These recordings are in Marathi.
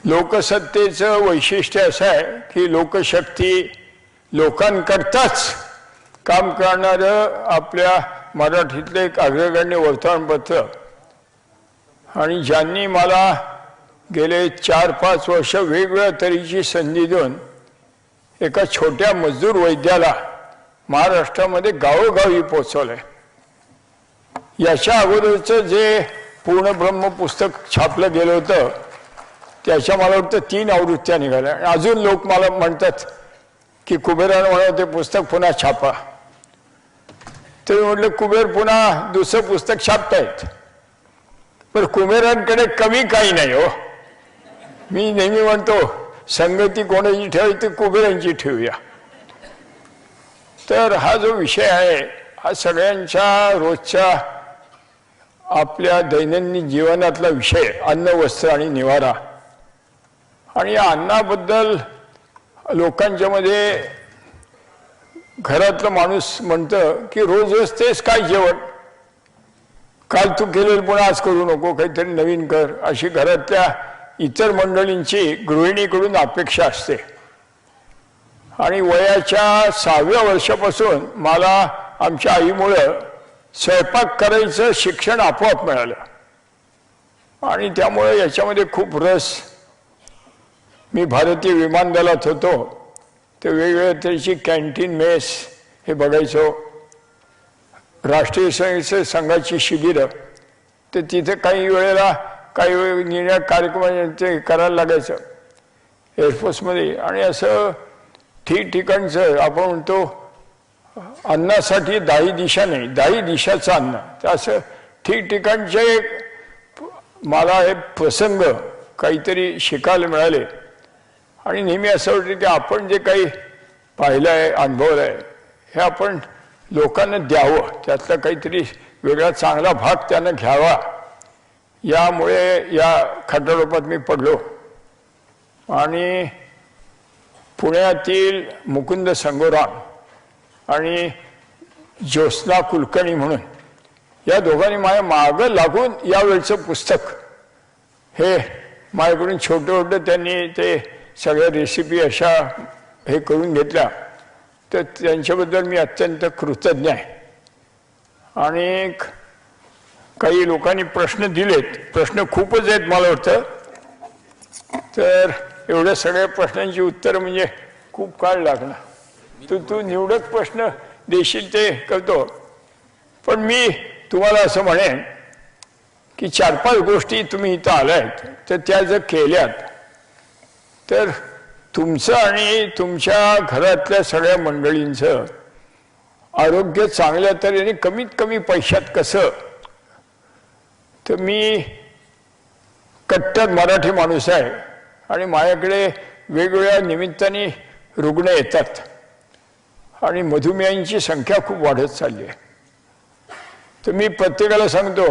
लोकसत्तेचं वैशिष्ट्य असं आहे की लोकशक्ती लोकांकरताच काम करणारं आपल्या मराठीतलं एक अग्रगण्य वर्तमानपत्र आणि ज्यांनी मला गेले 4-5 वर्ष वेगवेगळ्या तऱ्हेची संधी देऊन एका छोट्या मजदूर वैद्याला महाराष्ट्रामध्ये गावोगावी पोचवलंय। याच्या अगोदरचं जे पूर्ण ब्रह्म पुस्तक छापलं गेलं होतं त्याच्या मला वाटतं 3 आवृत्त्या निघाल्या। अजून लोक मला म्हणतात की कुबेरानं म्हणावं ते पुस्तक पुन्हा छापा। तर म्हटलं कुबेर पुन्हा दुसरं पुस्तक छापतायत, पण कुबेरांकडे कमी काही नाही हो। मी नेहमी म्हणतो संगती कोणाची ठेवायची कुबेरांची ठेवूया। तर हा जो विषय आहे हा सगळ्यांच्या रोजच्या आपल्या दैनंदिन जीवनातला विषय, अन्न वस्त्र आणि निवारा। आणि या अन्नाबद्दल लोकांच्या मध्ये घरातला माणूस म्हणतं की रोज रोज तेच काय जेवण, काल तू केलेलं पुन्हा आज करू नको, काहीतरी नवीन कर, अशी घरातल्या इतर मंडळींची गृहिणीकडून अपेक्षा असते। आणि वयाच्या 6व्या वर्षापासून मला आमच्या आईमुळं स्वयंपाक करायचं शिक्षण आपोआप मिळालं आणि त्यामुळे याच्यामध्ये खूप रस। मी भारतीय विमान दलात होतो ते वेगवेगळ्या तऱ्हेची कॅन्टीन मेस हे बघायचो। राष्ट्रीय स्वयंसेवक संघाची शिबिरं तर तिथे काही वेळेला काही निर्णय कार्यक्रम ते करायला लागायचं एअरफोर्समध्ये। आणि असं ठिकठिकाणचं आपण म्हणतो अन्नासाठी 10 दिशा नाही, 10 दिशाचं अन्न, तर असं ठिकठिकाणचे मला हे प्रसंग काहीतरी शिकायला मिळाले। आणि नेहमी असं वाटतं की आपण जे काही पाहिलं आहे, अनुभवलं आहे, हे आपण लोकांना द्यावं, त्यातला काहीतरी वेगळा चांगला भाग त्यांना घ्यावा। यामुळे या खटाटोपात मी पडलो आणि पुण्यातील मुकुंद संगोराम आणि ज्योत्स्ना कुलकर्णी म्हणून या दोघांनी माझ्या मागं लागून यावेळचं पुस्तक हे माझ्याकडून छोटं छोटं त्यांनी ते सगळ्या रेसिपी अशा हे करून घेतल्या, तर त्यांच्याबद्दल मी अत्यंत कृतज्ञ आहे। आणि काही लोकांनी प्रश्न दिलेत, प्रश्न खूपच आहेत मला वाटतं, तर एवढ्या सगळ्या प्रश्नांची उत्तरं म्हणजे खूप काळ लागणार। तू निवडक प्रश्न देशील ते करतो, पण मी तुम्हाला असं म्हणेन की 4-5 गोष्टी तुम्ही इथं आलात तर त्या जर केल्यात तर तुमचं आणि तुमच्या घरातल्या सगळ्या मंडळींचं आरोग्य चांगल्या तऱ्हेने कमीत कमी पैशात कसं। तर मी कट्टर मराठी माणूस आहे आणि माझ्याकडे वेगवेगळ्या निमित्ताने रुग्ण येतात आणि मधुमेहांची संख्या खूप वाढत चालली आहे। तर मी प्रत्येकाला सांगतो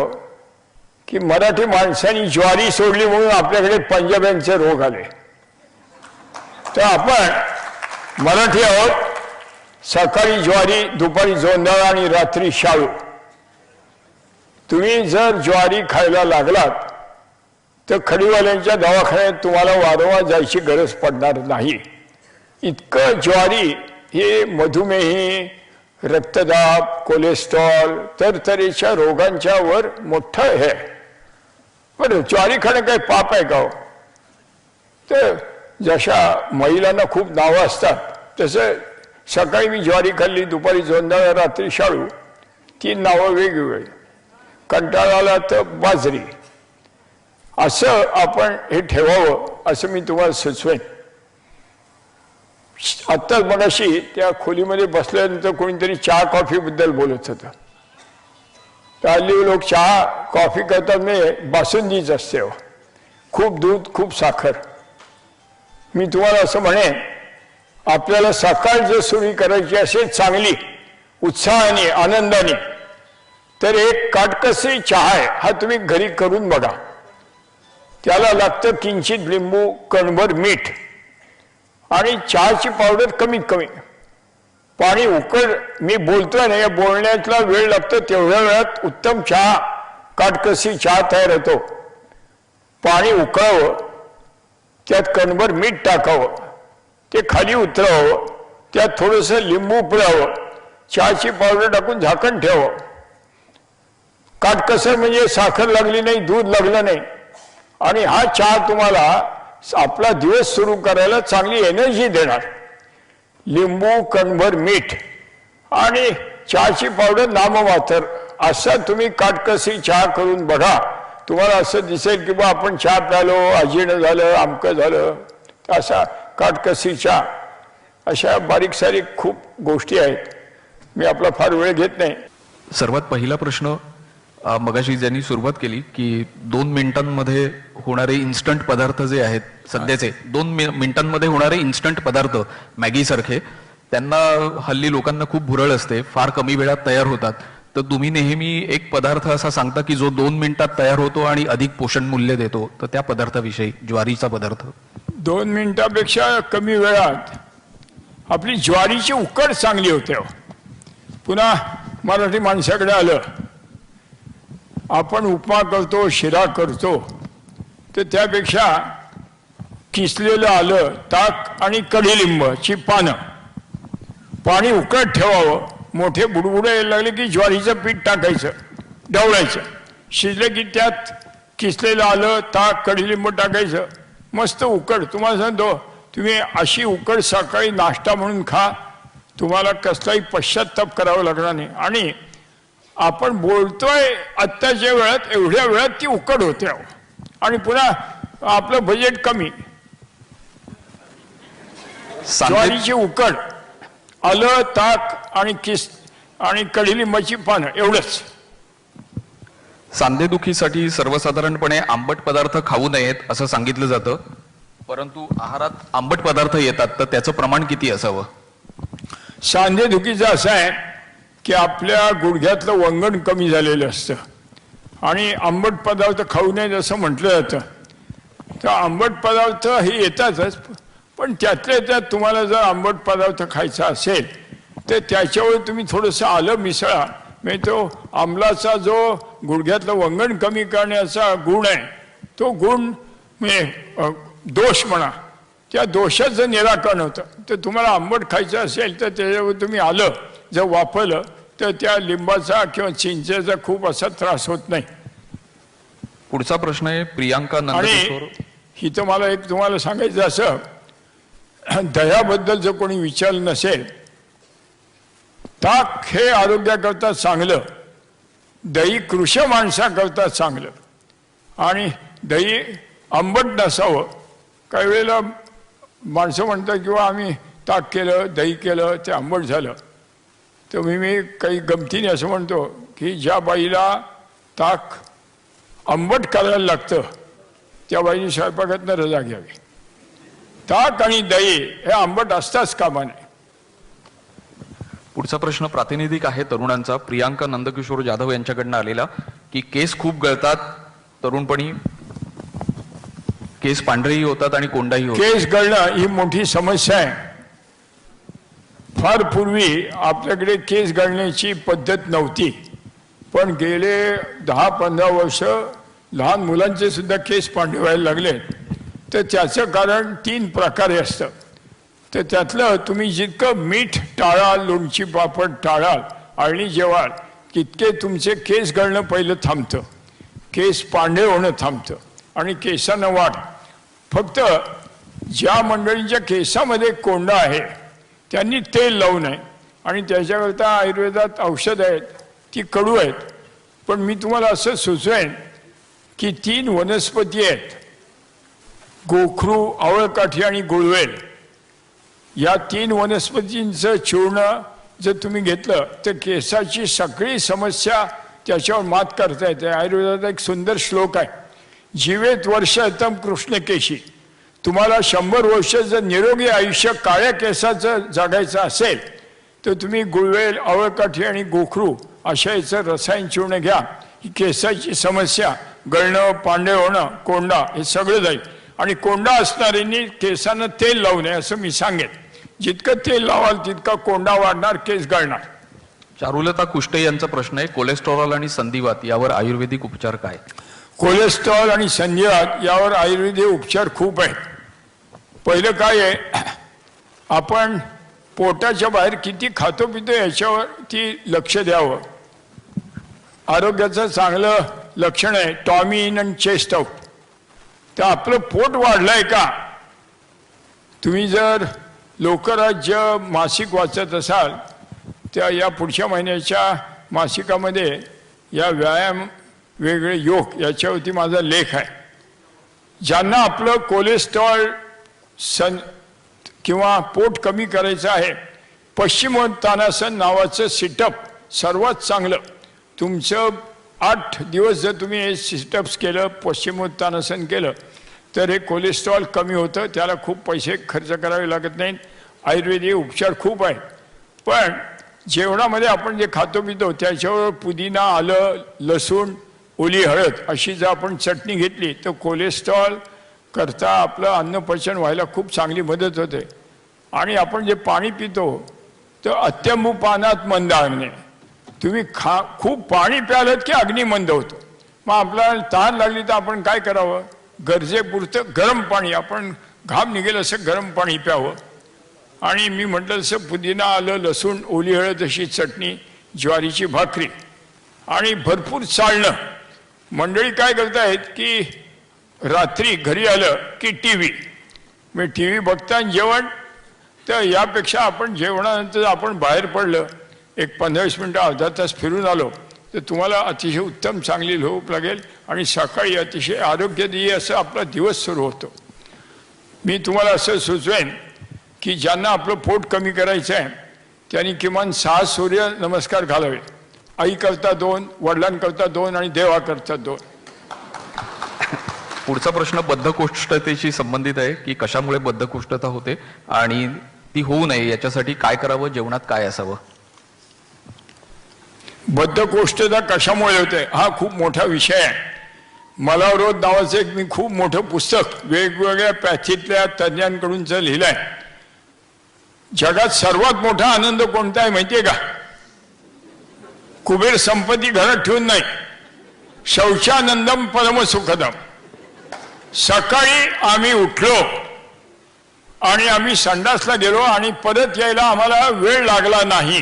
की मराठी माणसांनी ज्वारी सोडली म्हणून आपल्याकडे पंजाब्यांचे रोग आले। तर आपण मराठी आहोत, सकाळी ज्वारी, दुपारी जोंधळ आणि रात्री शाळू। तुम्ही जर ज्वारी खायला लागलात तर खडीवाल्यांच्या दवाखान्यात तुम्हाला वारंवार जायची गरज पडणार नाही। इतकं ज्वारी हे मधुमेही, रक्तदाब, कोलेस्ट्रॉल, तरतरीच्या रोगांच्या वर मोठं हे। पण ज्वारी खाणं काही पाप आहे का हो? तर जशा महिलांना खूप नावं असतात तसं सकाळी मी ज्वारी खाल्ली, दुपारी जोंधळ, रात्री शाळू, 3 नावं वेगवेगळी। कंटाळाला तर बाजरी, असं आपण हे ठेवावं असं मी तुम्हाला सुचवेन। आत्ताच मगाशी त्या खोलीमध्ये बसल्यानंतर कोणीतरी चहा कॉफी बद्दल बोलत होतं। तर हल्ली लोक चहा कॉफी करतात म्हणजे बासुंदीच असते हो, खूप दूध खूप साखर। मी तुम्हाला असं म्हणेन आपल्याला सकाळ जर सुरू करायची असेल चांगली उत्साहाने आनंदाने तर एक काटकसरी चहा आहे हा तुम्ही घरी करून बघा। त्याला लागतं किंचित लिंबू, कणभर मीठ आणि चहाची पावडर कमीत कमी, पाणी उकळ। मी बोलतोय ना, या बोलण्यातला वेळ लागतो तेवढ्या वेळात उत्तम चहा, काटकसरी चहा तयार होतो। पाणी उकळावं त्यात कणभर मीठ टाकावं, ते खाली उतरावं, त्यात थोडंसं लिंबू पिळावं, चहाची पावडर टाकून झाकण ठेवावं. काटकसर म्हणजे साखर लागली नाही, दूध लागलं नाही, आणि हा चहा तुम्हाला आपला दिवस सुरू करायला चांगली एनर्जी देणार. लिंबू, कणभर मीठ आणि चहाची पावडर नाममात्र, असा तुम्ही काटकसरी चहा करून बघा. तुम्हाला असं दिसेल की बा आपण चहा प्यालो, अजीर्ण झालं, अमकं झालं. असा काटकसरी चहा, अशा बारीक सारीक खूप गोष्टी आहेत. मी आपला फार वेळ घेत नाही. सर्वात पहिला प्रश्न, मगाशी ज्यांनी सुरुवात केली की 2 मिनिटांमध्ये होणारे इन्स्टंट पदार्थ जे आहेत सध्याचे, 2 मिनिटांमध्ये होणारे इन्स्टंट पदार्थ मॅगी सारखे, त्यांना हल्ली लोकांना खूप भुरळ असते, फार कमी वेळात तयार होतात. तर तुम्ही नेहमी एक पदार्थ असा सांगता की जो 2 मिनिटात तयार होतो आणि अधिक पोषण मूल्य देतो, तर त्या पदार्थाविषयी, ज्वारीचा पदार्थ. 2 मिनिटापेक्षा कमी वेळात आपली ज्वारीची उकड चांगली होते. पुन्हा मराठी माणसाकडे आलं, आपण उपमा करतो, शिरा करतो, तर त्यापेक्षा किसलेलं आलं, ताक आणि कडीलिंबाची पानं, पाणी उकळत ठेवावं. मोठे बुडबुडे यायला लागले की ज्वारीचं पीठ टाकायचं, ढवळायचं, शिजलं की त्यात किसलेलं आलं, ताक, कडीलिंब टाकायचं, मस्त उकड. तुम्हाला सांगतो, तुम्ही अशी उकड सकाळी नाश्ता म्हणून खा, तुम्हाला कसलाही पश्चात्ताप करावा लागणार नाही. आणि आपण बोलतोय आत्ताच्या वेळात, एवढ्या वेळात ती उकड होते. आणि पुन्हा आपलं बजेट कमी, ज्वारीची उकड, आलं, ताक आणि आणि कडीलिंबाची पानं, एवढंच. सांधेदुखीसाठी सर्वसाधारणपणे आंबट पदार्थ खाऊ नयेत असं सांगितलं जातं, परंतु आहारात आंबट पदार्थ येतात, तर त्याचं प्रमाण किती असावं? सांधेदुखीचं असं आहे की आपल्या गुडघ्यातलं वंगण कमी झालेलं असतं आणि आंबट पदार्थ खाऊ नयेत असं म्हटलं जातं. तर आंबट पदार्थ हे येतातच, पण त्यातल्या त्यात तुम्हाला जर आंबट पदार्थ खायचा असेल तर त्याच्यावर तुम्ही थोडंसं आलं मिसळा. म्हणजे तो आंबलाचा जो गुडघ्यातलं वंगण कमी करण्याचा गुण आहे, तो गुण म्हणजे दोष म्हणा, त्या दोषाचं निराकरण होतं. तर तुम्हाला आंबट खायचं असेल तर त्याच्यावर तुम्ही आलं जर वापरलं तर त्या लिंबाचा किंवा चिंचेचा खूप असा त्रास होत नाही. पुढचा प्रश्न आहे प्रियांका नंदकिशोर. ही तर मला एक तुम्हाला सांगायचं असं, दह्याबद्दल जर कोणी विचारलं नसेल, ताक हे आरोग्याकरता चांगलं, दही कृश माणसाकरता चांगलं, आणि दही आंबट नसावं. काही वेळेला माणसं म्हणतात किंवा आम्ही ताक केलं, दही केलं, ते आंबट झालं. तर मी काही गमतीने असं म्हणतो की ज्या बाईला ताक आंबट करायला लागतं त्या बाईने स्वयंपाकातनं रजा घ्यावी. ताक आणि दही हे आंबट असताच कामा नये. पुढचा प्रश्न प्रातिनिधिक आहे तरुणांचा. प्रियांका नंदकिशोर जाधव यांच्याकडनं आलेला की केस खूप गळतात, तरुणपणी केस पांढरेही होतात आणि कोंडाही होतात. केस गळणं ही मोठी समस्या आहे. फार पूर्वी आपल्याकडे केस गळण्याची पद्धत नव्हती, पण गेले 10-15 वर्ष लहान मुलांचे सुद्धा केस पांढरे व्हायला लागले. तर त्याचं कारण 3 प्रकारे असतं. तर त्यातलं तुम्ही जितकं मीठ टाळाल, लोणची पापड टाळाल, आळणी जेवाल, तितके तुमचे केस गळणं पहिलं थांबतं, केस पांढरे होणं थांबतं आणि केसांना वाढ. फक्त ज्या मंडळींच्या केसामध्ये कोंडा आहे त्यांनी तेल लावू नये, आणि त्याच्याकरता आयुर्वेदात औषध आहेत, ती कडू आहेत. पण मी तुम्हाला असं सुचवेन की 3 वनस्पती आहेत, गोखरू, आवळकाठी आणि गुळवेल. या 3 वनस्पतींचं चूर्ण जर तुम्ही घेतलं तर केसाची सगळी समस्या त्याच्यावर मात करता येते. आयुर्वेदात एक सुंदर श्लोक आहे, जीवेत वर्षतम कृष्णकेशी. तुम्हाला 100 वर्ष जर निरोगी आयुष्य काळ्या केसाचं जगायचं असेल तर तुम्ही गुळवेल, आवळकाठी आणि गोखरू अशा याचं रसायन चूर्ण घ्या. ही केसाची समस्या, गळणं, पांढरे होणं, कोंडा, हे सगळं जाईल. आणि कोंडा असणाऱ्यांनी केसांना तेल लावू नये असं मी सांगेन. जितकं तेल लावाल तितका कोंडा वाढणार, केस गळणार. चारुलता कुष्टे यांचा प्रश्न आहे, कोलेस्टेरॉल आणि संधिवात यावर आयुर्वेदिक उपचार काय? कोलेस्ट्रॉल आणि संधिवात यावर आयुर्वेदिक उपचार खूप आहेत. पहिलं काय आहे, आपण पोटाच्या बाहेर किती खातो पितो याच्यावरती लक्ष द्यावं. आरोग्याचं चांगलं लक्षण आहे Tommy in and chest out. तर आपलं पोट वाढलंय का? तुम्ही जर लोकराज्य मासिक वाचत असाल तर या पुढच्या महिन्याच्या मासिकामध्ये या व्यायाम वेगळे योग याच्यावरती माझा लेख आहे. ज्यांना आपलं कोलेस्ट्रॉल किंवा पोट कमी करायचं आहे, पश्चिमोत्तानासन नावाचं सिटअप सर्वात चांगलं. तुमचं 8 दिवस जर तुम्ही हे सिटअप्स केलं, पश्चिमोत्तानासन केलं, तर हे कोलेस्ट्रॉल कमी होतं. त्याला खूप पैसे खर्च करावे लागत नाहीत. आयुर्वेदिक उपचार खूप आहेत. पण जेवणामध्ये आपण जे खातो पितो त्याच्यावर पुदिना, आलं, लसूण, ओली हळद अशी जर आपण चटणी घेतली तर कोलेस्ट्रॉल करता आपलं अन्नपचन व्हायला खूप चांगली मदत होते. आणि आपण जे पाणी पितो तर अत्यंबू पानात मंद अग्नी. तुम्ही खूप पाणी प्यालत की अग्नी मंद होतो. मग आपल्याला तहान लागली तर आपण काय करावं? गरजेपुरतं गरम पाणी, आपण घाम निघेल असं गरम पाणी प्यावं. आणि मी म्हटलं तसं पुदिना, आलं, लसूण, ओली हळद अशी चटणी, ज्वारीची भाकरी आणि भरपूर चालणं. मंडळी काय करतायत की रात्री घरी आलं की टी व्ही बघता जेवण. तर यापेक्षा आपण जेवणानंतर आपण बाहेर पडलं, एक 15-20 मिनटं अर्धा तास फिरून आलो तर तुम्हाला अतिशय उत्तम चांगली झोप लागेल आणि सकाळी अतिशय आरोग्यदायी असं आपला दिवस सुरू होतो. मी तुम्हाला असं सुचवेन की ज्यांना आपलं पोट कमी करायचं आहे त्यांनी किमान 6 सूर्य नमस्कार घालावे. आई करता 2, वडिलांकरता 2 आणि देवाकरता 2. पुढचा प्रश्न बद्धकोष्ठतेशी संबंधित आहे की कशामुळे बद्धकोष्ठता होते आणि ती होऊ नये याच्यासाठी काय करावं, जेवणात काय असावं? बद्धकोष्ठता कशामुळे होते हा खूप मोठा विषय आहे. मलावरोध नावाचं एक मी खूप मोठं पुस्तक वेगवेगळ्या पॅथीतल्या तज्ज्ञांकडूनच लिहिलंय. जगात सर्वात मोठा आनंद कोणता आहे माहितीये का? कुबेर संपत्ती घरात ठेवून नाही. शौचानंदम परमसुखदम. सकाळी आम्ही उठलो आणि आम्ही संडासला गेलो आणि परत यायला आम्हाला वेळ लागला नाही.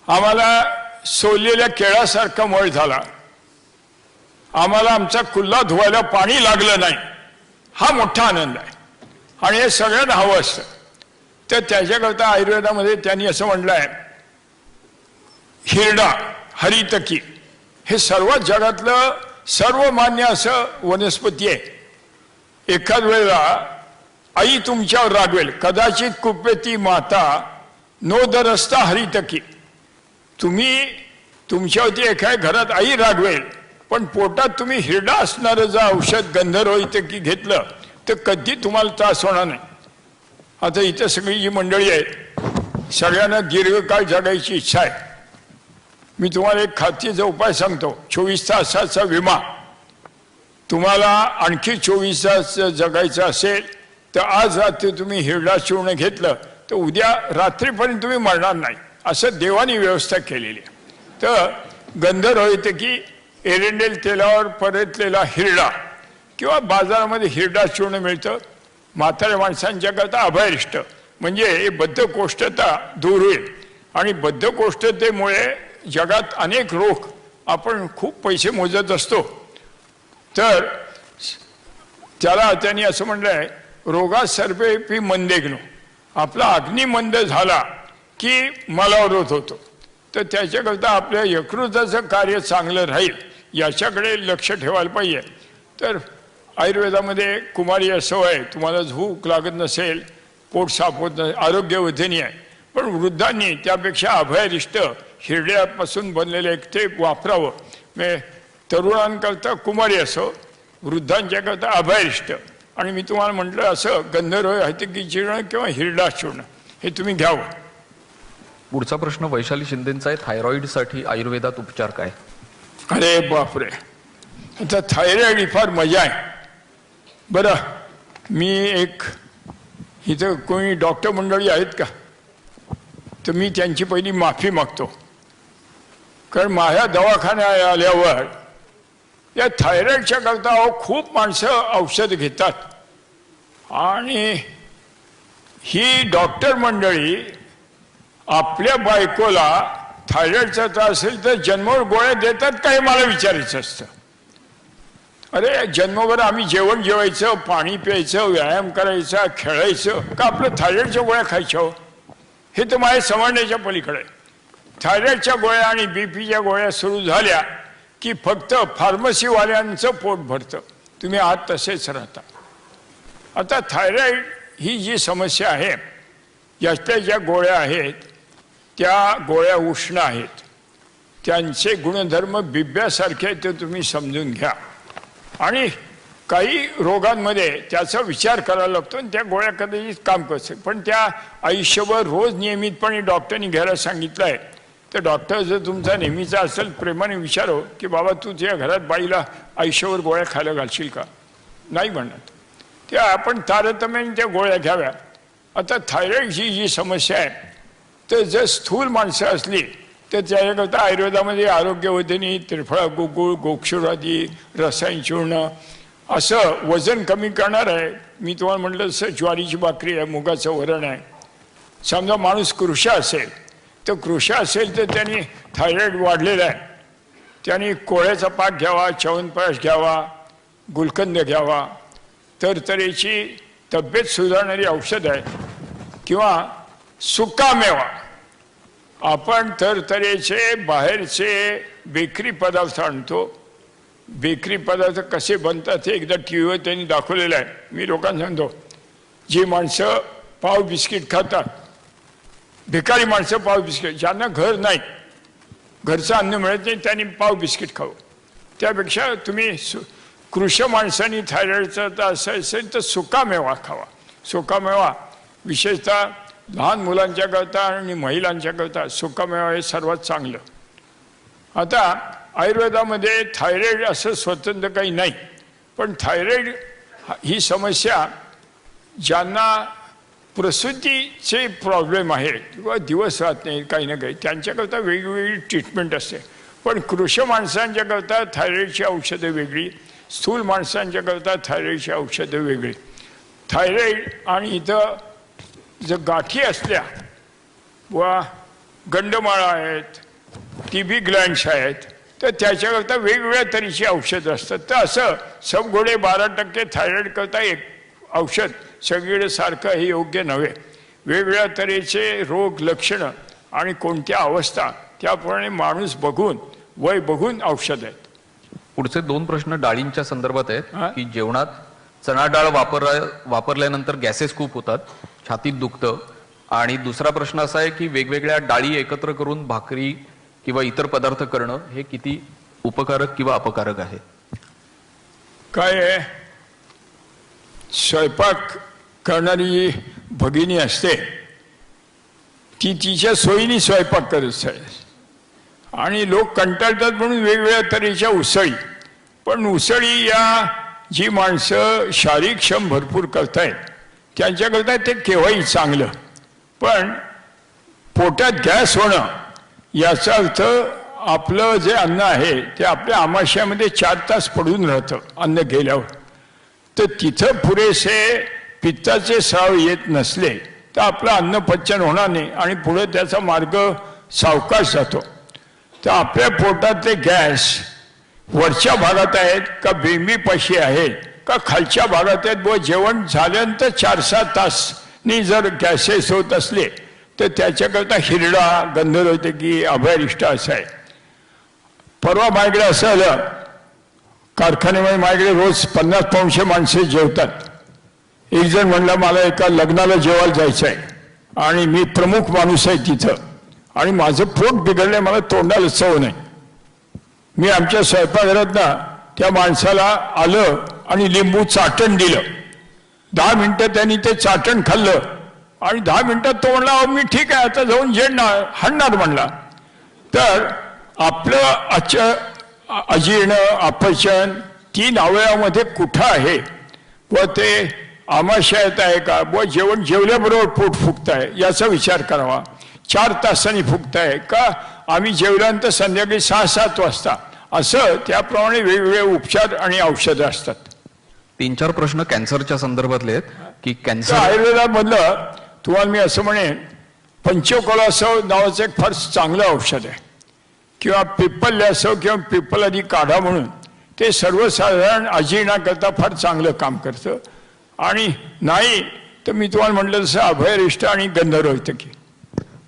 आम्हाला सोललेल्या केळासारखा मळ झाला. आम्हाला आमचा कुल्ला धुवायला पाणी लागलं नाही. हा मोठा आनंद आहे आणि हे सगळ्यांना हवं असतं. तर त्याच्याकरता आयुर्वेदामध्ये त्यांनी असं म्हटलं आहे, हिरडा, हरितकी हे सर्वात जगातलं सर्वमान्य असं वनस्पती आहे. एखाद वेळेला आई तुमच्यावर रागवेल, कदाचित कुपेती माता नोदरस्ता हरितकी. तुम्ही तुमच्यावरती एखाद्या घरात आई रागवेल पण पोटात तुम्ही हिरडा असणारं जर औषध गंधर्वहितकी घेतलं तर कधी तुम्हाला त्रास होणार नाही. आता इथं सगळी जी मंडळी आहे सगळ्यांना दीर्घकाळ जगायची इच्छा आहे. मी तुम्हाला एक खात्रीचा उपाय सांगतो. 24 तासाचा विमा. तुम्हाला आणखी 24 तास जगायचं असेल तर आज रात्री तुम्ही हिरडा चूर्ण घेतलं तर उद्या रात्रीपर्यंत तुम्ही मरणार नाही, असं देवानी व्यवस्था केलेली आहे. तर गंधर्वहितकी, एरंडेल तेलावर परतलेला हिरडा किंवा बाजारामध्ये हिरडा चूर्ण मिळतं. म्हाताऱ्या माणसांच्या करता अभयरिष्ट म्हणजे हे बद्धकोष्ठता दूर होईल. आणि बद्धकोष्ठतेमुळे जगात अनेक रोग, आपण खूप पैसे मोजत असतो तर त्याला त्यांनी असं म्हटलंय, रोगा सर्वेपी मंदेग्नो. आपला अग्नी मंद झाला की मलावरोध होतो. तर त्याच्याकरता आपल्या यकृताचं कार्य चांगलं राहील याच्याकडे लक्ष ठेवायला पाहिजे. तर आयुर्वेदामध्ये कुमारी असं आहे, तुम्हाला झोप लागत नसेल, पोट साफ होत नसेल, आरोग्यवर्धिनी आहे. पण वृद्धांनी त्यापेक्षा अभयरिष्ट हिरड्यापासून बनलेले एक ते वापरावं. म्हणजे तरुणांकरता कुमारी असो, वृद्धांच्याकरता अभयरिष्ट. आणि मी तुम्हाला म्हटलं असं गंधर्वहितकी चूर्ण किंवा हिरडा चूर्ण हे तुम्ही घ्यावं. पुढचा प्रश्न वैशाली शिंदेचा आहे, थायरॉइडसाठी आयुर्वेदात उपचार काय? अरे बापरे, आता थायरॉइड ही फार मजा आहे. बरं, मी एक इथं कोणी डॉक्टर मंडळी आहेत का? तर मी त्यांची पहिली माफी मागतो. कारण माझ्या दवाखान्यात आल्यावर या थायरॉइडच्या करता खूप माणसं औषध घेतात आणि ही डॉक्टर मंडळी आपल्या बायकोला थायरॉइडचा त्रास असेल तर जन्मभर गोळ्या देतात का हे मला विचारायचं असतं. अरे जन्मभर आम्ही जेवण जेवायचं, पाणी प्यायचं, व्यायाम करायचा, खेळायचं का आपलं थायरॉइडच्या गोळ्या खायच्या? हे तर माझ्या समजण्याच्या पलीकडे. थायरॉइडच्या गोळ्या आणि बीपीच्या गोळ्या सुरू झाल्या की फक्त फार्मसीवाल्यांचं पोट भरतं, तुम्ही आत तसेच राहता. आता थायरॉइड ही जी समस्या आहे, याच्या ज्या गोळ्या आहेत त्या गोळ्या उष्ण आहेत, त्यांचे गुणधर्म बिब्यासारखे आहेत ते तुम्ही समजून घ्या. आणि काही रोगांमध्ये त्याचा विचार करावा लागतो आणि त्या गोळ्या कदाचित काम करतात, पण त्या आयुष्यभर रोज नियमितपणे डॉक्टरनी घ्यायला सांगितलं आहे. तर डॉक्टर जर तुमचा नेहमीचा असेल प्रेमाने विचारो की बाबा तू तुझ्या घरात बाईला आयुष्यभर गोळ्या खायला घालशील का? नाही म्हणत. त्या आपण तारतम्याने त्या गोळ्या घ्याव्या. आता थायरॉइडची जी समस्या आहे तर जर स्थूल माणसं असली तर त्याच्याकरता आयुर्वेदामध्ये आरोग्यवर्धिनी, त्रिफळा, गुगुळ, गोक्षुरादी, रसायन चूर्ण असं वजन कमी करणार आहे. मी तुम्हाला म्हटलं तसं ज्वारीची भाकरी आहे, मुगाचं वरण आहे. समजा माणूस कृशा असेल तर कृशा असेल तर त्यांनी थायरॉइड वाढलेला आहे, त्यांनी कोळ्याचा पाक घ्यावा, च्यवनप्राश घ्यावा, गुलकंद घ्यावा, तरतरीची तब्येत सुधारणारी औषध आहे. किंवा सुकामेवा, आपण तरतरेचे बाहेरचे बेकरी पदार्थ आणतो. बेकरी पदार्थ कसे बनतात हे एकदा टी व्हीवर त्यांनी दाखवलेलं आहे. मी लोकांना सांगतो, जी माणसं पाव बिस्किट खातात, भिकारी माणसं पाव बिस्किट, ज्यांना घर नाही, घरचं अन्न मिळत नाही, त्यांनी पाव बिस्किट खावं. त्यापेक्षा तुम्ही कृश माणसांनी थायरॉइडचा त्रास असेल तर सुकामेवा खावा. सुकामेवा विशेषतः लहान मुलांच्या करता आणि महिलांच्या करता सुकामेवा हे सर्वात चांगलं. आता आयुर्वेदामध्ये थायरॉइड असं स्वतंत्र काही नाही, पण थायरॉइड ही समस्या ज्यांना प्रसूतीचे प्रॉब्लेम आहे किंवा दिवस राहत नाही काही ना काही, त्यांच्याकरता वेगवेगळी ट्रीटमेंट असते. पण कृश माणसांच्याकरता थायरॉइडची औषधं वेगळी, स्थूल माणसांच्याकरता थायरॉइडची औषधं वेगळी. थायरॉइड आणि इथं जर गाठी असल्या वा गंडमाळा आहेत, TB ग्लँड्स आहेत, तर त्याच्याकरता वेगवेगळ्या तऱ्हेची औषधं असतात. तर असं सब घोडे 12% थायरॉइड करता एक औषध सगळीकडे सारखं हे योग्य नव्हे. वेगवेगळ्या तऱ्हेचे रोग लक्षणं आणि कोणत्या अवस्था त्याप्रमाणे माणूस बघून, वय बघून औषध आहेत. पुढचे 2 प्रश्न डाळींच्या संदर्भात आहेत की जेवणात चणा डाळ वापरल्यानंतर गॅसेस खूप होतात, छातीत दुखतं. आणि दुसरा प्रश्न असा आहे की वेगवेगळ्या डाळी एकत्र करून भाकरी किंवा इतर पदार्थ करणं हे किती उपकारक किंवा अपकारक आहे? काय आहे, स्वयंपाक करणारी भगिनी असते ती तिच्या सोयीने स्वयंपाक करत आहे आणि लोक कंटाळतात म्हणून वेगवेगळ्या तऱ्हेच्या उसळी. पण उसळी या जी माणसं शारीरिक श्रम भरपूर करतायत त्यांच्याकरता ते केव्हाही चांगलं. पण पोटात गॅस होणं याचा अर्थ आपलं जे अन्न आहे ते आपल्या आमाशयामध्ये 4 तास पडून राहतं अन्न गेल्यावर. तर तिथं पुरेसे पित्ताचे स्राव येत नसले तर आपलं अन्न पचन होणार नाही आणि पुढे त्याचा मार्ग सावकाश जातो. तर आपल्या पोटातले गॅस वरच्या भागात आहेत का बेंबीपाशी आहेत का खालच्या भागात आहेत? व जेवण झाल्यानंतर 4-7 तासनी जर गॅसेस होत असले तर त्याच्याकरता हिरडा, गंधरोधकी, अभयरिष्ट असं आहे. परवा माझ्याकडे असं आलं, कारखान्यामध्ये माझ्याकडे रोज 50-500 माणसे जेवतात. एक जण म्हणला मला एका लग्नाला जेवायला जायचं आहे आणि मी प्रमुख माणूस आहे तिथं आणि माझं पोट बिघडलंय, मला तोंडाला चव नाही. मी आमच्या स्वयंपाकघरात ना त्या माणसाला आलं आणि लिंबू चाटण दिलं. 10 मिनिटं त्यांनी ते चाटण खाल्लं आणि 10 मिनिटात तो म्हणला मी ठीक आहे आता जाऊन जेवणार हाणणार म्हणला. तर आपलं अजीर्ण, अपचन 3 अवयवामध्ये कुठं आहे व ते आमाशयात आहे का व जेवण जेवल्याबरोबर पोट फुगताय याचा विचार करावा. 4 तासांनी फुगताय का आम्ही जेवल्यानंतर संध्याकाळी 6-7 वाजता, असं त्याप्रमाणे वेगवेगळे उपचार आणि औषधं असतात. 3-4 प्रश्न कॅन्सरच्या संदर्भातले आहेत की तर कॅन्सर आयुर्वेदामधलं तुम्हाला मी असं म्हणेन पंचकोलासव नावाचं एक फार चांगलं औषध आहे, किंवा पिप्पल्यासव किंवा पिप्पलादी काढा म्हणून ते सर्वसाधारण अजीर्णाकरता फार चांगलं काम करतं. आणि नाही तर मी तुम्हाला म्हटलं तसं अभयरिष्ट आणि गंधर्वैतकी.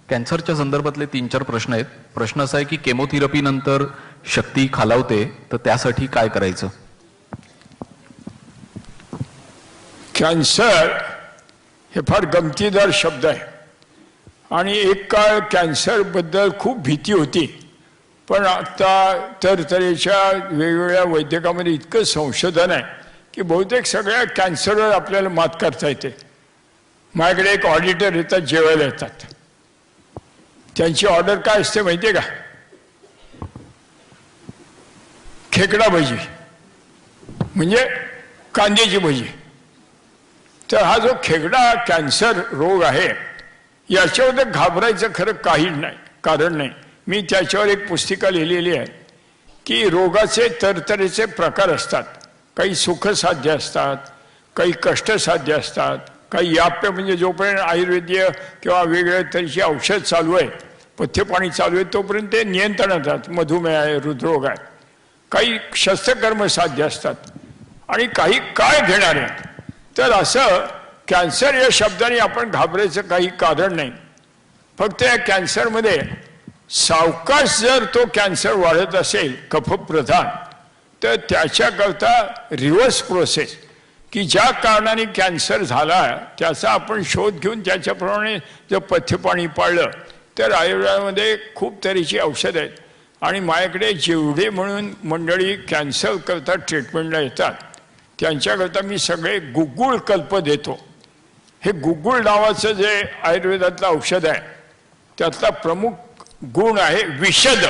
कॅन्सरच्या संदर्भातले 3-4 प्रश्न आहेत. प्रश्न असा आहे की केमोथेरपी नंतर शक्ती खालावते, तर त्यासाठी काय करायचं? कॅन्सर हे फार गमतीदार शब्द आहे आणि एक काळ कॅन्सरबद्दल खूप भीती होती, पण आता तऱ्हेच्या वेगवेगळ्या वैद्यकामध्ये इतकं संशोधन आहे की बहुतेक सगळ्या कॅन्सरवर आपल्याला मात करता येते. माझ्याकडे एक ऑडिटर येतात, जेवायला येतात. त्यांची ऑर्डर काय असते माहिती आहे का? खेकडा भजी, म्हणजे कांद्याची भजी. तर हा जो खेकडा कॅन्सर रोग आहे याच्याबद्दल घाबरायचं खरं काही नाही, कारण नाही. मी त्याच्यावर एक पुस्तिका लिहिलेली आहे की रोगाचे तऱ्हेचे प्रकार असतात. काही सुखसाध्य असतात, काही कष्टसाध्य असतात, काही याप्य म्हणजे जोपर्यंत आयुर्वेदीय किंवा वेगवेगळ्या तऱ्हेची औषध चालू आहे, पथ्यपाणी चालू आहे, तोपर्यंत ते नियंत्रणात राहतात. मधुमेह आहे, हृदरोग आहे. काही शस्त्रकर्म साध्य असतात आणि काही काय घेणार आहेत. तर असं कॅन्सर या शब्दाने आपण घाबरायचं काही कारण नाही. फक्त या कॅन्सरमध्ये सावकाश जर तो कॅन्सर वाढत असेल कफप्रधान, तर त्याच्याकरता रिव्हर्स प्रोसेस की ज्या कारणाने कॅन्सर झाला त्याचा आपण शोध घेऊन त्याच्याप्रमाणे जर पथ्यपाणी पाळलं तर आयुर्वेदामध्ये खूप तऱ्हेची औषधं आहेत. आणि माझ्याकडे जेवढे म्हणून मंडळी कॅन्सर करता ट्रीटमेंटला येतात त्यांच्याकरता मी सगळे गुग्गुळ कल्प देतो. हे गुग्गुळ नावाचं जे आयुर्वेदातलं औषध आहे त्यातला प्रमुख गुण आहे विशद.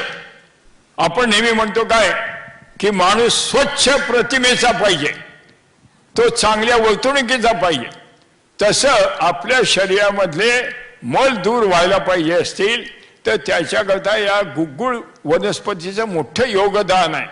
आपण नेहमी म्हणतो काय की माणूस स्वच्छ प्रतिमेचा पाहिजे, तो चांगल्या वर्तणुकीचा पाहिजे. तसं आपल्या शरीरामधले मल दूर व्हायला पाहिजे असतील तर त्याच्याकरता या गुग्गुळ वनस्पतीचं मोठं योगदान आहे.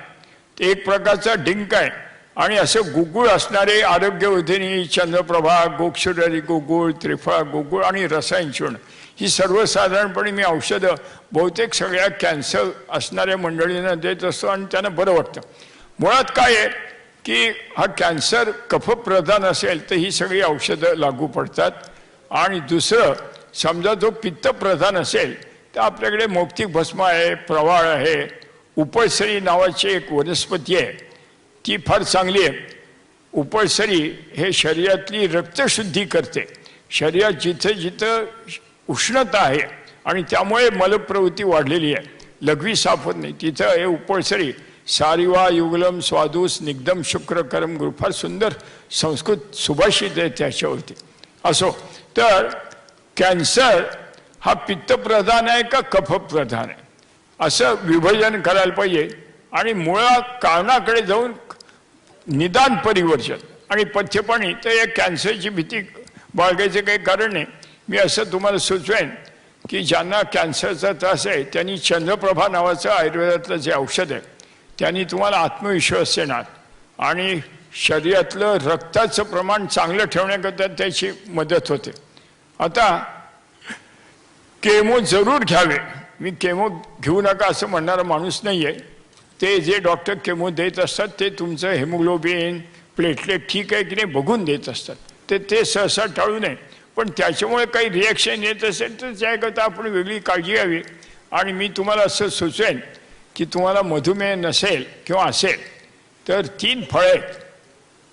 ते एक प्रकारचा डिंक आहे. आणि असं गुग्गुळ असणारे आरोग्यवर्धिनी, चंद्रप्रभा, गोक्षुरी गुग्गुळ, त्रिफळा गुग्गुळ आणि रसायन चूर्ण ही सर्वसाधारणपणे मी औषधं बहुतेक सगळ्या कॅन्सर असणाऱ्या मंडळींना देत असतो आणि त्यांना बरं वाटतं. मुळात काय आहे की हा कॅन्सर कफप्रधान असेल तर ही सगळी औषधं लागू पडतात. आणि दुसरं, समजा जो पित्तप्रधान असेल तर आपल्याकडे मौक्तिक भस्म आहे, प्रवाळ आहे, उपळसरी नावाची एक वनस्पती आहे, ती फार चांगली आहे. उपळसरी हे शरीरातली रक्तशुद्धी करते. शरीरात जिथं जिथं उष्णता आहे आणि त्यामुळे मलप्रवृत्ती वाढलेली आहे, लघवी साफ होत नाही, तिथं हे उपळसरी सारिवा युगलम स्वादू स्निग्धम शुक्रकरम गुरु, फार सुंदर संस्कृत सुभाषित आहे त्याच्यावरती. असो, तर कॅन्सर हा पित्तप्रधान आहे का कफप्रधान आहे असं विभाजन करायला पाहिजे. आणि मुळा कारणाकडे जाऊन निदान परिवर्तन आणि पथ्यपाणी, तर या कॅन्सरची भीती बाळगायचं काही कारण नाही. मी असं तुम्हाला सुचवेन की ज्यांना कॅन्सरचा त्रास आहे त्यांनी चंद्रप्रभा नावाचं आयुर्वेदातलं जे औषध आहे त्यांनी तुम्हाला आत्मविश्वास येणार आणि शरीरातलं रक्ताचं प्रमाण चांगलं ठेवण्याकरता त्याची मदत होते. आता केमो जरूर घ्यावे, मी केमो घेऊ नका असं म्हणणारा माणूस नाही आहे. ते जे डॉक्टर केमो देत असतात ते तुमचं हेमोग्लोबिन, प्लेटलेट ठीक आहे की नाही बघून देत असतात. ते सहसा टाळू नये. पण त्याच्यामुळे काही रिॲक्शन येत असेल तर त्याकरता आपण वेगळी काळजी घ्यावी. आणि मी तुम्हाला असं सुचवेन की तुम्हाला मधुमेह नसेल किंवा असेल तर 3 फळं आहेत,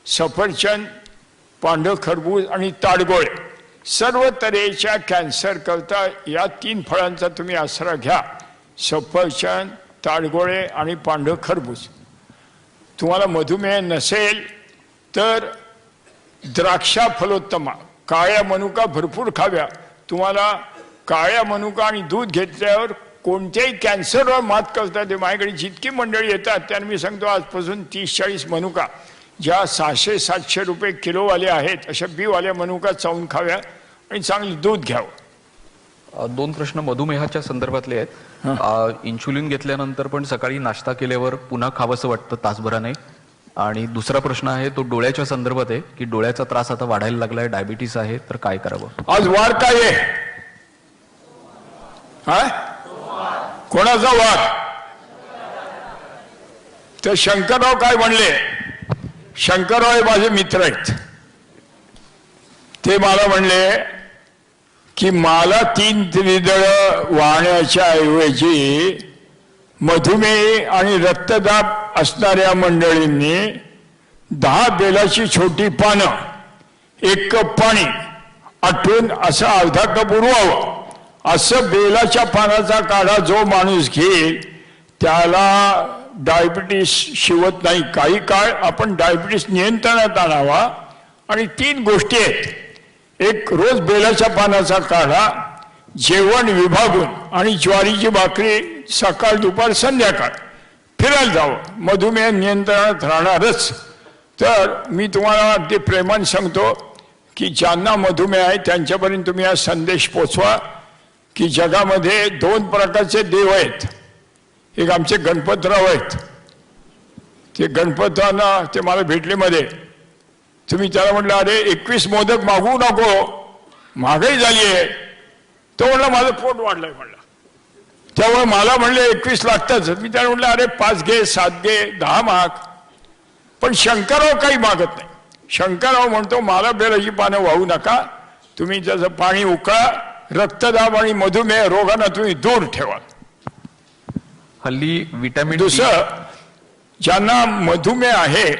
सफरचंद, पांढरं खरबूज आणि ताडगोळे. सर्व तऱ्हेच्या कॅन्सर करता या 3 फळांचा तुम्ही आसरा घ्या, सफरचंद, ताडगोळे आणि पांढरं खरबूज. तुम्हाला मधुमेह नसेल तर द्राक्षा फलोत्तमा, काळ्या मनुका भरपूर खाव्या. तुम्हाला काळ्या मनुका आणि दूध घेतल्यावर कोणत्याही कॅन्सरवर मात करता येते. माझ्याकडे जितकी मंडळी येतात त्यांना मी सांगतो आजपासून 30-40 मनुका ज्या 600-700 रुपये किलोवाल्या आहेत अशा बीवाल्या मनुका चावून खाव्या आणि चांगलं दूध घ्यावं. 2 प्रश्न मधुमेहाच्या संदर्भातले आहेत. इन्शुलिन घेतल्यानंतर पण सकाळी नाश्ता केल्यावर पुन्हा खावंसं वाटतं तासभराने आणि दुसरा प्रश्न आहे तो डोळ्याच्या संदर्भात आहे की डोळ्याचा त्रास आता वाढायला लागलाय, डायबिटीस आहे, तर काय करावं? आज वार काय आहे? हा, कोणाचा वार? तर शंकरराव काय म्हणले? शंकरराव हे माझे मित्र आहेत. ते मला म्हणले की मला 3 त्रिदळ वाहण्याच्या ऐवजी मधुमेह आणि रक्तदाब असणाऱ्या मंडळींनी 10 बेलाची छोटी पानं 1 कप पाणी आटून असं अर्धा कप उरवावं. असं बेलाच्या पानाचा काढा जो माणूस घेईल त्याला डायबिटीस शिवत नाही. काही काळ आपण डायबिटीस नियंत्रणात आणावा. आणि 3 गोष्टी आहेत. एक, रोज बेलाच्या पानाचा काढा, जेवण विभागून आणि ज्वारीची भाकरी सकाळ दुपार संध्याकाळ, फिरायला जावं, मधुमेह नियंत्रणात राहणारच. तर मी तुम्हाला अगदी प्रेमाने सांगतो की ज्यांना मधुमेह आहे त्यांच्यापर्यंत तुम्ही हा संदेश पोचवा की जगामध्ये 2 प्रकारचे देव आहेत. एक आमचे गणपतराव आहेत. ते गणपतरावांना ते मला भेटले मध्ये. तुम्ही त्याला म्हटलं अरे 21 मोदक मागवू नको, महागाई झाली आहे. तो म्हणला माझं पोट वाढलंय म्हणला. त्यामुळे मला म्हणले 21 लागतच. मी त्याला म्हटलं अरे 5 घे, 7 घे, 10 माग. पण शंकरराव काही मागत नाही. शंकरराव म्हणतो मला बेलाची पानं वाहू नका, तुम्ही त्याचं पाणी उकळा, रक्तदाब आणि मधुमेह रोगांना तुम्ही दूर ठेवा. हल्ली विटॅमिन दुसरं, ज्यांना मधुमेह आहे,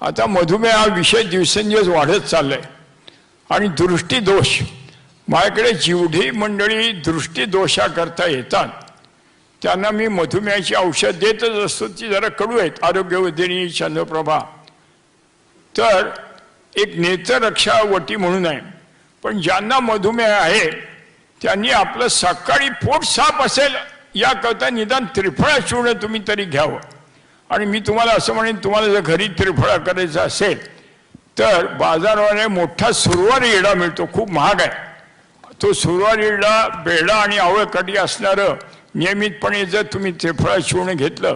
आता मधुमेह हा विषय दिवसेंदिवस वाढत चाललाय. आणि दृष्टीदोष, माझ्याकडे जेवढी मंडळी दृष्टीदोषाकरता येतात त्यांना मी मधुमेहाची औषध देतच असतो. ती जरा कडू आहेत, आरोग्यवर्धिनी, चंद्रप्रभा. तर एक नेत्ररक्षावटी म्हणून आहे. पण ज्यांना मधुमेह आहे त्यांनी आपलं सकाळी पोट साफ असेल याकरता निदान त्रिफळा चूर्ण तुम्ही तरी घ्यावं. आणि मी तुम्हाला असं म्हणेन, तुम्हाला जर घरी त्रिफळा करायचा असेल तर बाजारामध्ये मोठा सुरवारी इडा मिळतो, खूप महाग आहे. तो सुरवारी इडा बेडा आणि आवळकटी असणारं नियमितपणे जर तुम्ही त्रिफळा चूर्ण घेतलं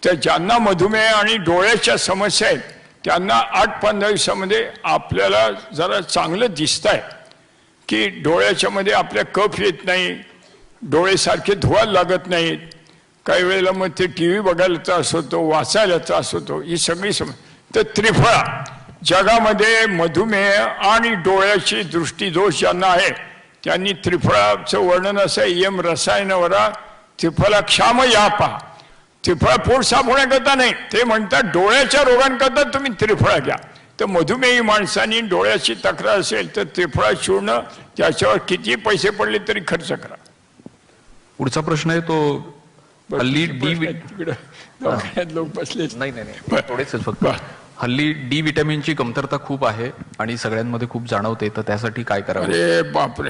तर ज्यांना मधुमेह आणि डोळ्याच्या समस्या आहेत त्यांना 8-15 दिवसामध्ये आपल्याला जरा चांगलं दिसतंय की डोळ्याच्या मध्ये आपल्या कफ येत नाही, डोळे सारखे धुवायला लागत नाहीत. काही वेळेला मग ते TV बघायला त्रास होतो, वाचायला त्रास होतो, ही सगळी तर त्रिफळा, जगामध्ये मधुमेह आणि डोळ्याची दृष्टीदोष ज्यांना आहे त्यांनी त्रिफळाचं वर्णन असं आहे, यम रसायनवरा त्रिफळा क्षाम या पहा. त्रिफळा पोट साफ होण्याकरता नाही, ते म्हणतात डोळ्याच्या रोगांकरता तुम्ही त्रिफळा घ्या. तर मधुमेही माणसांनी डोळ्याची तक्रार असेल तर त्रिफळा चूर्ण, त्याच्यावर किती पैसे पडले तरी खर्च करा. पुढचा प्रश्न आहे तो हल्ली लोक बसले नाही थोडेच फक्त. हल्ली डी विटॅमिनची कमतरता खूप आहे आणि सगळ्यांमध्ये खूप जाणवते, तर त्यासाठी काय करावं? अरे बापरे,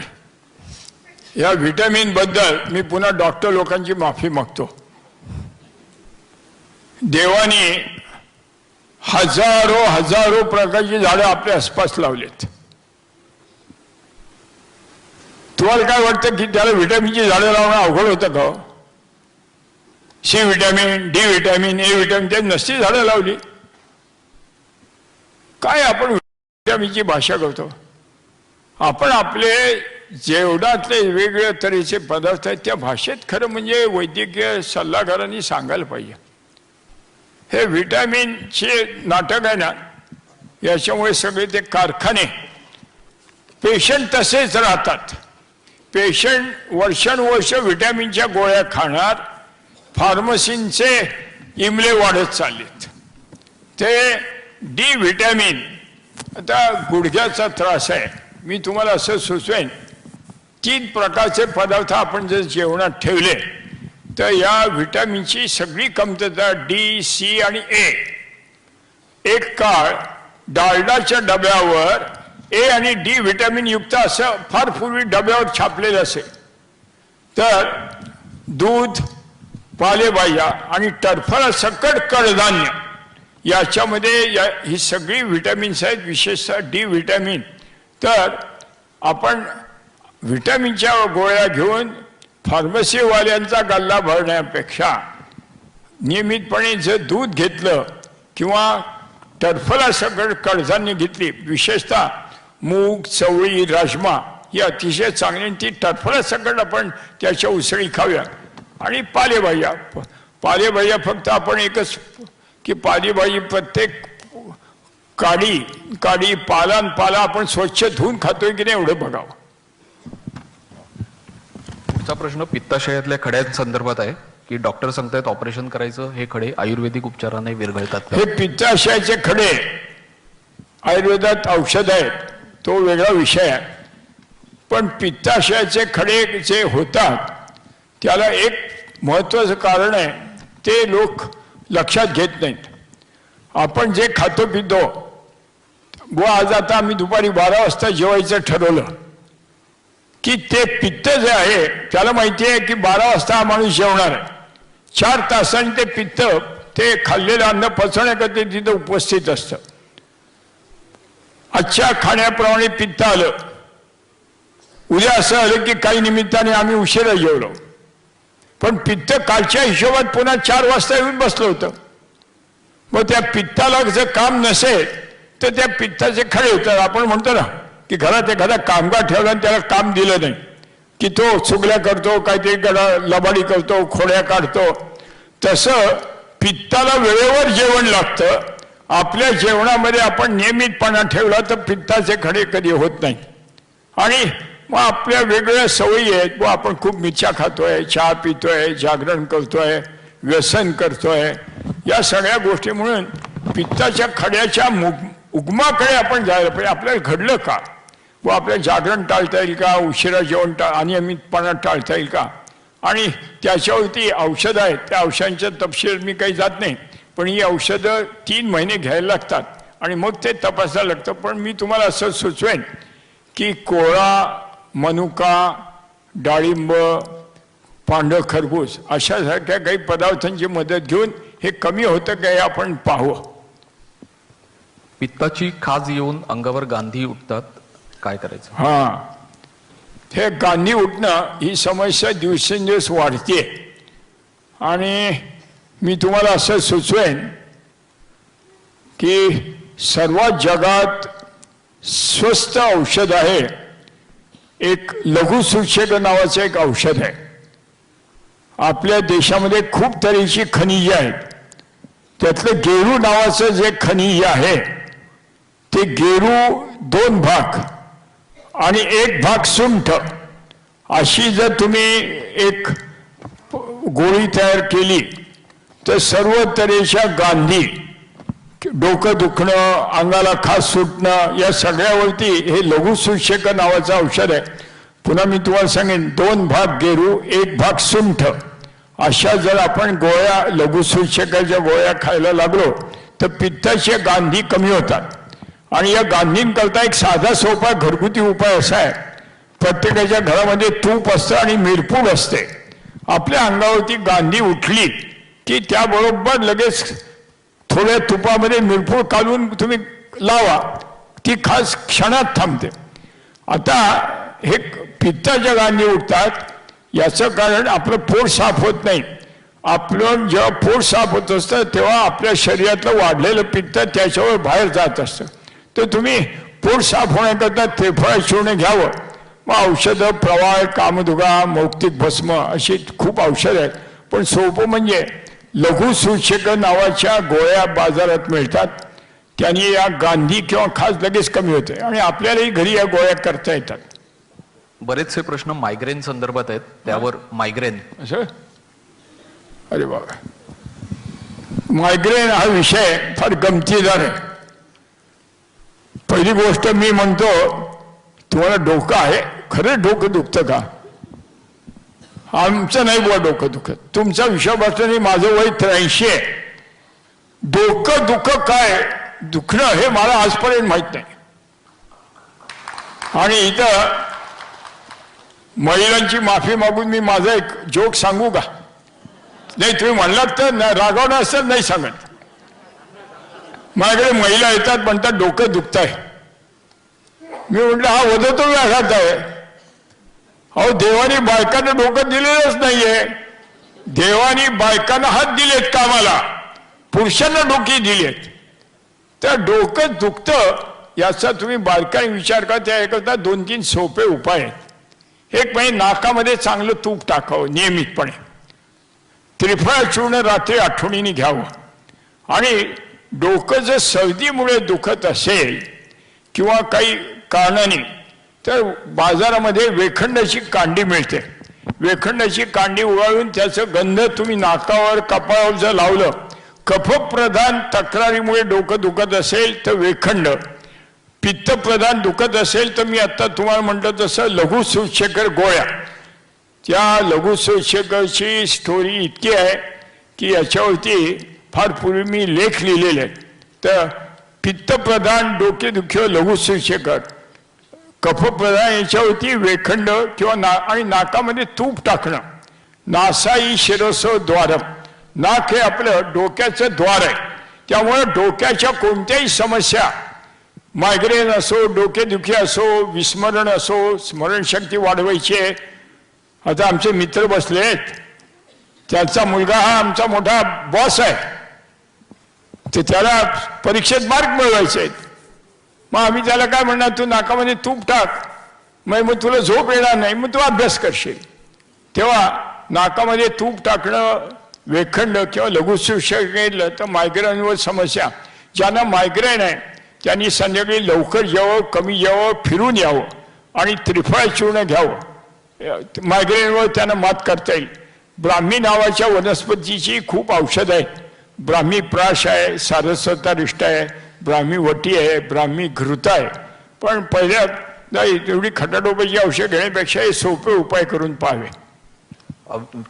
या व्हिटॅमिन बद्दल मी पुन्हा डॉक्टर लोकांची माफी मागतो. देवाने हजारो प्रकारची झाडं आपल्या आसपास लावलेत. तुम्हाला काय वाटतं की त्याला व्हिटॅमिनची झाडं लावणं अवघड होतं का? C vitamin, D vitamin, A vitamin, ते नसती झाडं लावली. काय आपण व्हिटॅमिनची भाषा करतो? आपण आपले जेवणातले वेगवेगळ्या तऱ्हेचे पदार्थ आहेत त्या भाषेत खरं म्हणजे वैद्यकीय सल्लागारांनी सांगायला पाहिजे. हे व्हिटॅमिनचे नाटक आहे ना, याच्यामुळे सगळे ते कारखाने, पेशंट तसेच राहतात. पेशंट वर्षानुवर्ष व्हिटॅमिनच्या गोळ्या खाणार, फार्मसींचे इमले वाढत चाललेत. ते डी व्हिटॅमिन, आता गुडघ्याचा त्रास आहे, मी तुम्हाला असं सुचवेन 3 प्रकारचे पदार्थ आपण जर जेवणात ठेवले तर या व्हिटॅमिनची सगळी कमतरता डी, सी आणि ए. एक काळ डालडाच्या डब्यावर ए आणि डी व्हिटॅमिन युक्त असं फार पूर्वी डब्यावर छापलेलं असेल. तर दूध, पालेभाज्या आणि टरफळा सकट कडधान्य याच्यामध्ये ही सगळी व्हिटॅमिन्स आहेत, विशेषतः डी व्हिटॅमिन. तर आपण व्हिटॅमिनच्या गोळ्या घेऊन फार्मसीवाल्यांचा गल्ला भरण्यापेक्षा नियमितपणे जर दूध घेतलं किंवा टरफला सगळं कडधान्य घेतली, विशेषतः मूग, चवळी, राजमा ही अतिशय चांगली, आणि ती टरफला सगळं आपण त्याच्या उसळी खाऊया. आणि पालेभाज्या फक्त आपण एकच की पालेभाजी प्रत्येक काडी पाला आपण स्वच्छ धुवून खातोय की नाही एवढं बघावं. पुढचा प्रश्न पित्ताशयातल्या खड्यांसंदर्भात आहे की डॉक्टर सांगतायत ऑपरेशन करायचं, हे खडे आयुर्वेदिक उपचाराने विरघळतात का? हे पित्ताशयाचे खडे आयुर्वेदात औषध आहेत, तो वेगळा विषय आहे. पण पित्ताशयाचे खडे जे होतात त्याला एक महत्वाचं कारण आहे, ते लोक लक्षात घेत नाहीत. आपण जे खातो पितो, आज आता आम्ही दुपारी 12 वाजता जेवायचं ठरवलं की ते पित्त जे आहे त्याला माहिती आहे की 12 वाजता हा माणूस जेवणार आहे. 4 तासांनी ते पित्त ते खाल्लेलं अन्न पचवण्याकरता तिथं उपस्थित असतं. आजच्या खाण्याप्रमाणे पित्त आलं, उद्या असं आलं की काही निमित्ताने आम्ही उशिरा जेवलो, पण पित्त कालच्या हिशोबात पुन्हा 4 वाजता येऊन बसलं होतं. मग त्या पित्ताला जर काम नसेल तर त्या पित्ताचे खडे होतात. आपण म्हणतो ना की घरात एखादा कामगार ठेवला आणि त्याला काम दिलं नाही की तो चुगल्या करतो, काहीतरी लबाडी करतो, खोड्या काढतो. तसं पित्ताला वेळेवर जेवण लागतं. आपल्या जेवणामध्ये आपण नियमितपणा ठेवला तर पित्ताचे खडे कधी होत नाही. आणि मग आपल्या वेगवेगळ्या सवयी आहेत, व आपण खूप मिरच्या खातोय, चहा पितोय, जागरण करतोय, व्यसन करतोय, या सगळ्या गोष्टी म्हणून पित्ताच्या खड्याच्या उगमाकडे आपण जायला पाहिजे. आपल्याला घडलं का, व आपल्याला जागरण टाळता येईल का, उशिरा जेवण अनियमितपणा टाळता येईल का, आणि त्याच्यावरती औषधं आहेत. त्या औषधांच्या तपशील मी काही जात नाही, पण ही औषधं 3 महिने घ्यायला लागतात आणि मग ते तपासायला लागतं. पण मी तुम्हाला असं सुचवेन की कोळा, मनुका, डाळिंब, पांढरं खरबूज अशासारख्या काही पदार्थांची मदत घेऊन हे कमी होतं का हे आपण पाहू. पित्ताची खाज येऊन अंगावर गांधी उठतात, काय करायचं? हे गांधी उठणं ही समस्या दिवसेंदिवस वाढते. आणि मी तुम्हाला असं सुचवेन की सर्वात जगात स्वस्त औषध आहे, एक लघुसूचक नावाचं एक औषध आहे. आपल्या देशामध्ये खूप तऱ्हेची खनिजे आहेत. त्यातलं गेरू नावाचं जे खनिज आहे ते गेरू 2 भाग आणि 1 भाग सुंठ अशी जर तुम्ही एक गोळी तयार केली तर सर्व तऱ्हेच्या गांधी, डोकं दुखणं, अंगाला खास सुटणं, या सगळ्यावरती हे लघुसूचक नावाचं औषध आहे. पुन्हा मी तुम्हाला सांगेन, 2 भाग गेरू 1 भाग सुंठ अशा जर आपण गोळ्या, लघुसूचकाच्या गोळ्या खायला लागलो तर पित्ताच्या गांधी कमी होतात. आणि या गांधींकरता एक साधा सोपा घरगुती उपाय असा आहे, प्रत्येकाच्या घरामध्ये तूप असतं आणि मिरपूड असते. आपल्या अंगावरती गांधी उठली की त्याबरोबर लगेच थोड्या तुपामध्ये मिरपूड काढून तुम्ही लावा, ती खास क्षणात थांबते. आता हे पित्ताच्या गांधी उठतात याचं कारण आपलं पोट साफ होत नाही. आपलं जेव्हा पोट साफ होत असतं तेव्हा आपल्या शरीरातलं वाढलेलं पित्त त्याच्यावर बाहेर जात असतं. तर तुम्ही पोट साफ होण्याकरता त्रिफळा चूर्ण घ्यावं. मग औषधं, प्रवाळ, कामधुगा, मौक्तिक भस्म अशी खूप औषधं आहेत. पण सोपं म्हणजे लघुसूचक नावाच्या गोळ्या बाजारात मिळतात. त्यांनी या गांधी किंवा खास लगेच कमी होते आणि आपल्यालाही घरी या गोळ्या करता येतात. बरेचसे प्रश्न मायग्रेन संदर्भात आहेत, त्यावर मायग्रेन असं. अरे बाबा, मायग्रेन हा विषय फार गमतीदार आहे. पहिली गोष्ट मी म्हणतो, तुम्हाला डोकं आहे, खरं डोकं दुखतं का? आमचं नाही बुवा डोकं दुखत. तुमचा विषय नाही, माझं वय 83 आहे. डोकं दुःख काय दुखणं हे मला आजपर्यंत माहित नाही. आणि इथं महिलांची माफी मागून मी माझा एक जोक सांगू का? नाही, तुम्ही म्हणलात तर रागावणं असं नाही सांगत. माझ्याकडे महिला येतात, म्हणतात डोकं दुखत आहे. मी म्हटलं हा वधतो व्याघात आहे. अहो, देवानी बायकांना डोकं दिलेलंच नाहीये. देवानी बायकांना हात दिलेत कामाला, पुरुषांना डोकी दिली आहेत, तर डोकं दुखतं याचा तुम्ही बारकाईने विचार करा. त्याकरता 2-3 सोपे उपाय आहेत. एक म्हणजे नाकामध्ये चांगलं तूप टाकावं नियमितपणे. त्रिफळा चूर्ण रात्री आठवणीने घ्यावं. आणि डोकं जर सर्दीमुळे दुखत असेल किंवा काही कारणाने, तर बाजारामध्ये वेखंडाची कांडी मिळते. वेखंडाची कांडी उगाळून त्याचं गंध तुम्ही नाकावर कपाळावर जर लावलं, कफप्रधान तक्रारीमुळे डोकं दुखत असेल तर वेखंड, पित्तप्रधान दुखत असेल तर मी आता तुम्हाला म्हटलं तसं लघुसूचकर गोळ्या. त्या लघुसूचकरची स्टोरी इतकी आहे की याच्यावरती फार पूर्वी मी लेख लिहिलेले आहेत. तर पित्तप्रधान डोकेदुखी लघुसूचकर, कफप्रधान याच्यावरती वेखंड किंवा आणि नाकामध्ये तूप टाकणं. नासाई शिरसो द्वारम, नाक हे आपलं डोक्याचं द्वार आहे. त्यामुळे डोक्याच्या कोणत्याही समस्या, मायग्रेन असो, डोकेदुखी असो, विस्मरण असो, स्मरणशक्ती वाढवायची आहे. आता आमचे मित्र बसले आहेत, त्याचा मुलगा हा आमचा मोठा बॉस आहे, तर त्याला परीक्षेत मार्क मिळवायचे आहेत. मग आम्ही त्याला काय म्हणणार, तू नाकामध्ये तूप टाक, मग तुला झोप येणार नाही, मग तू अभ्यास करशील. तेव्हा नाकामध्ये तूप टाकणं, वेखंड किंवा लघुसूचक घेतलं तर मायग्रेनवर समस्या. ज्यांना मायग्रेन आहे त्यांनी संध्याकाळी लवकर यावं, कमी यावं, फिरून यावं आणि त्रिफळा चूर्ण घ्यावं. मायग्रेनवर त्यांना मात करता येईल. ब्राह्मी नावाच्या वनस्पतीची खूप औषध आहेत. ब्राह्मी प्राश आहे, सारस्वतारिष्ट आहे, ब्राह्मी वटी आहे, ब्राह्मी घृत आहे. पण पहिल्या एवढी खटाटोपाची औषध घेण्यापेक्षा हे सोपे उपाय करून पाहावे.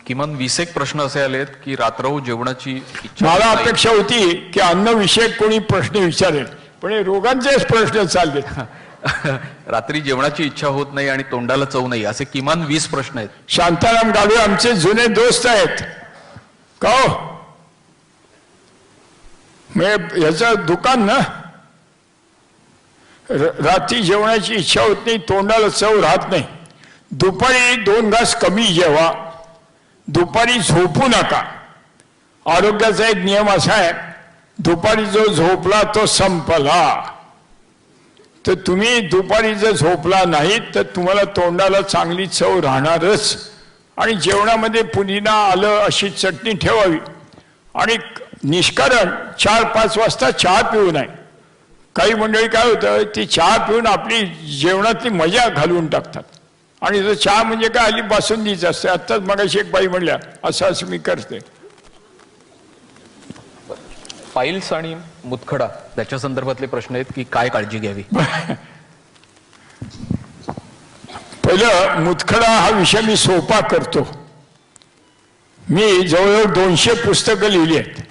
किमान 20 प्रश्न असे आलेत की रात्रौ जेवणाची इच्छा. मला अपेक्षा होती की अन्न विषयक कोणी प्रश्न विचारेल, पण हे रोगांचेच प्रश्न चालले. रात्री जेवणाची इच्छा होत नाही आणि तोंडाला चव नाही, असे किमान 20 प्रश्न आहेत. शांताराम गाडवे आमचे जुने दोस्त आहेत का हो? याचं दुकान ना, रात्री जेवणाची इच्छा होत नाही, तोंडाला चव राहत नाही. दुपारी 2 घास कमी जेवा, दुपारी झोपू नका. आरोग्याचा एक नियम असा आहे, दुपारी जो झोपला तो संपला. तर तुम्ही दुपारी जर झोपला नाही तर तुम्हाला तोंडाला चांगली चव राहणारच. आणि जेवणामध्ये पुदिना, आलं अशी चटणी ठेवावी. आणि निष्कारण 4-5 वाजता चहा पिऊ नये. काही मंडळी काय होतं, ती चहा पिऊन आपली जेवणातली मजा घालवून टाकतात. आणि जो चहा म्हणजे काय, हल्ली बासुंदीच असते. आत्ताच मगाशी एक बाई म्हणल्या असं मी करते. पाईल्स आणि मुतखडा त्याच्या संदर्भातले प्रश्न आहेत की काय काळजी घ्यावी. पहिलं, मुतखडा हा विषय मी सोपा करतो. मी जवळजवळ 200 पुस्तकं लिहिली आहेत.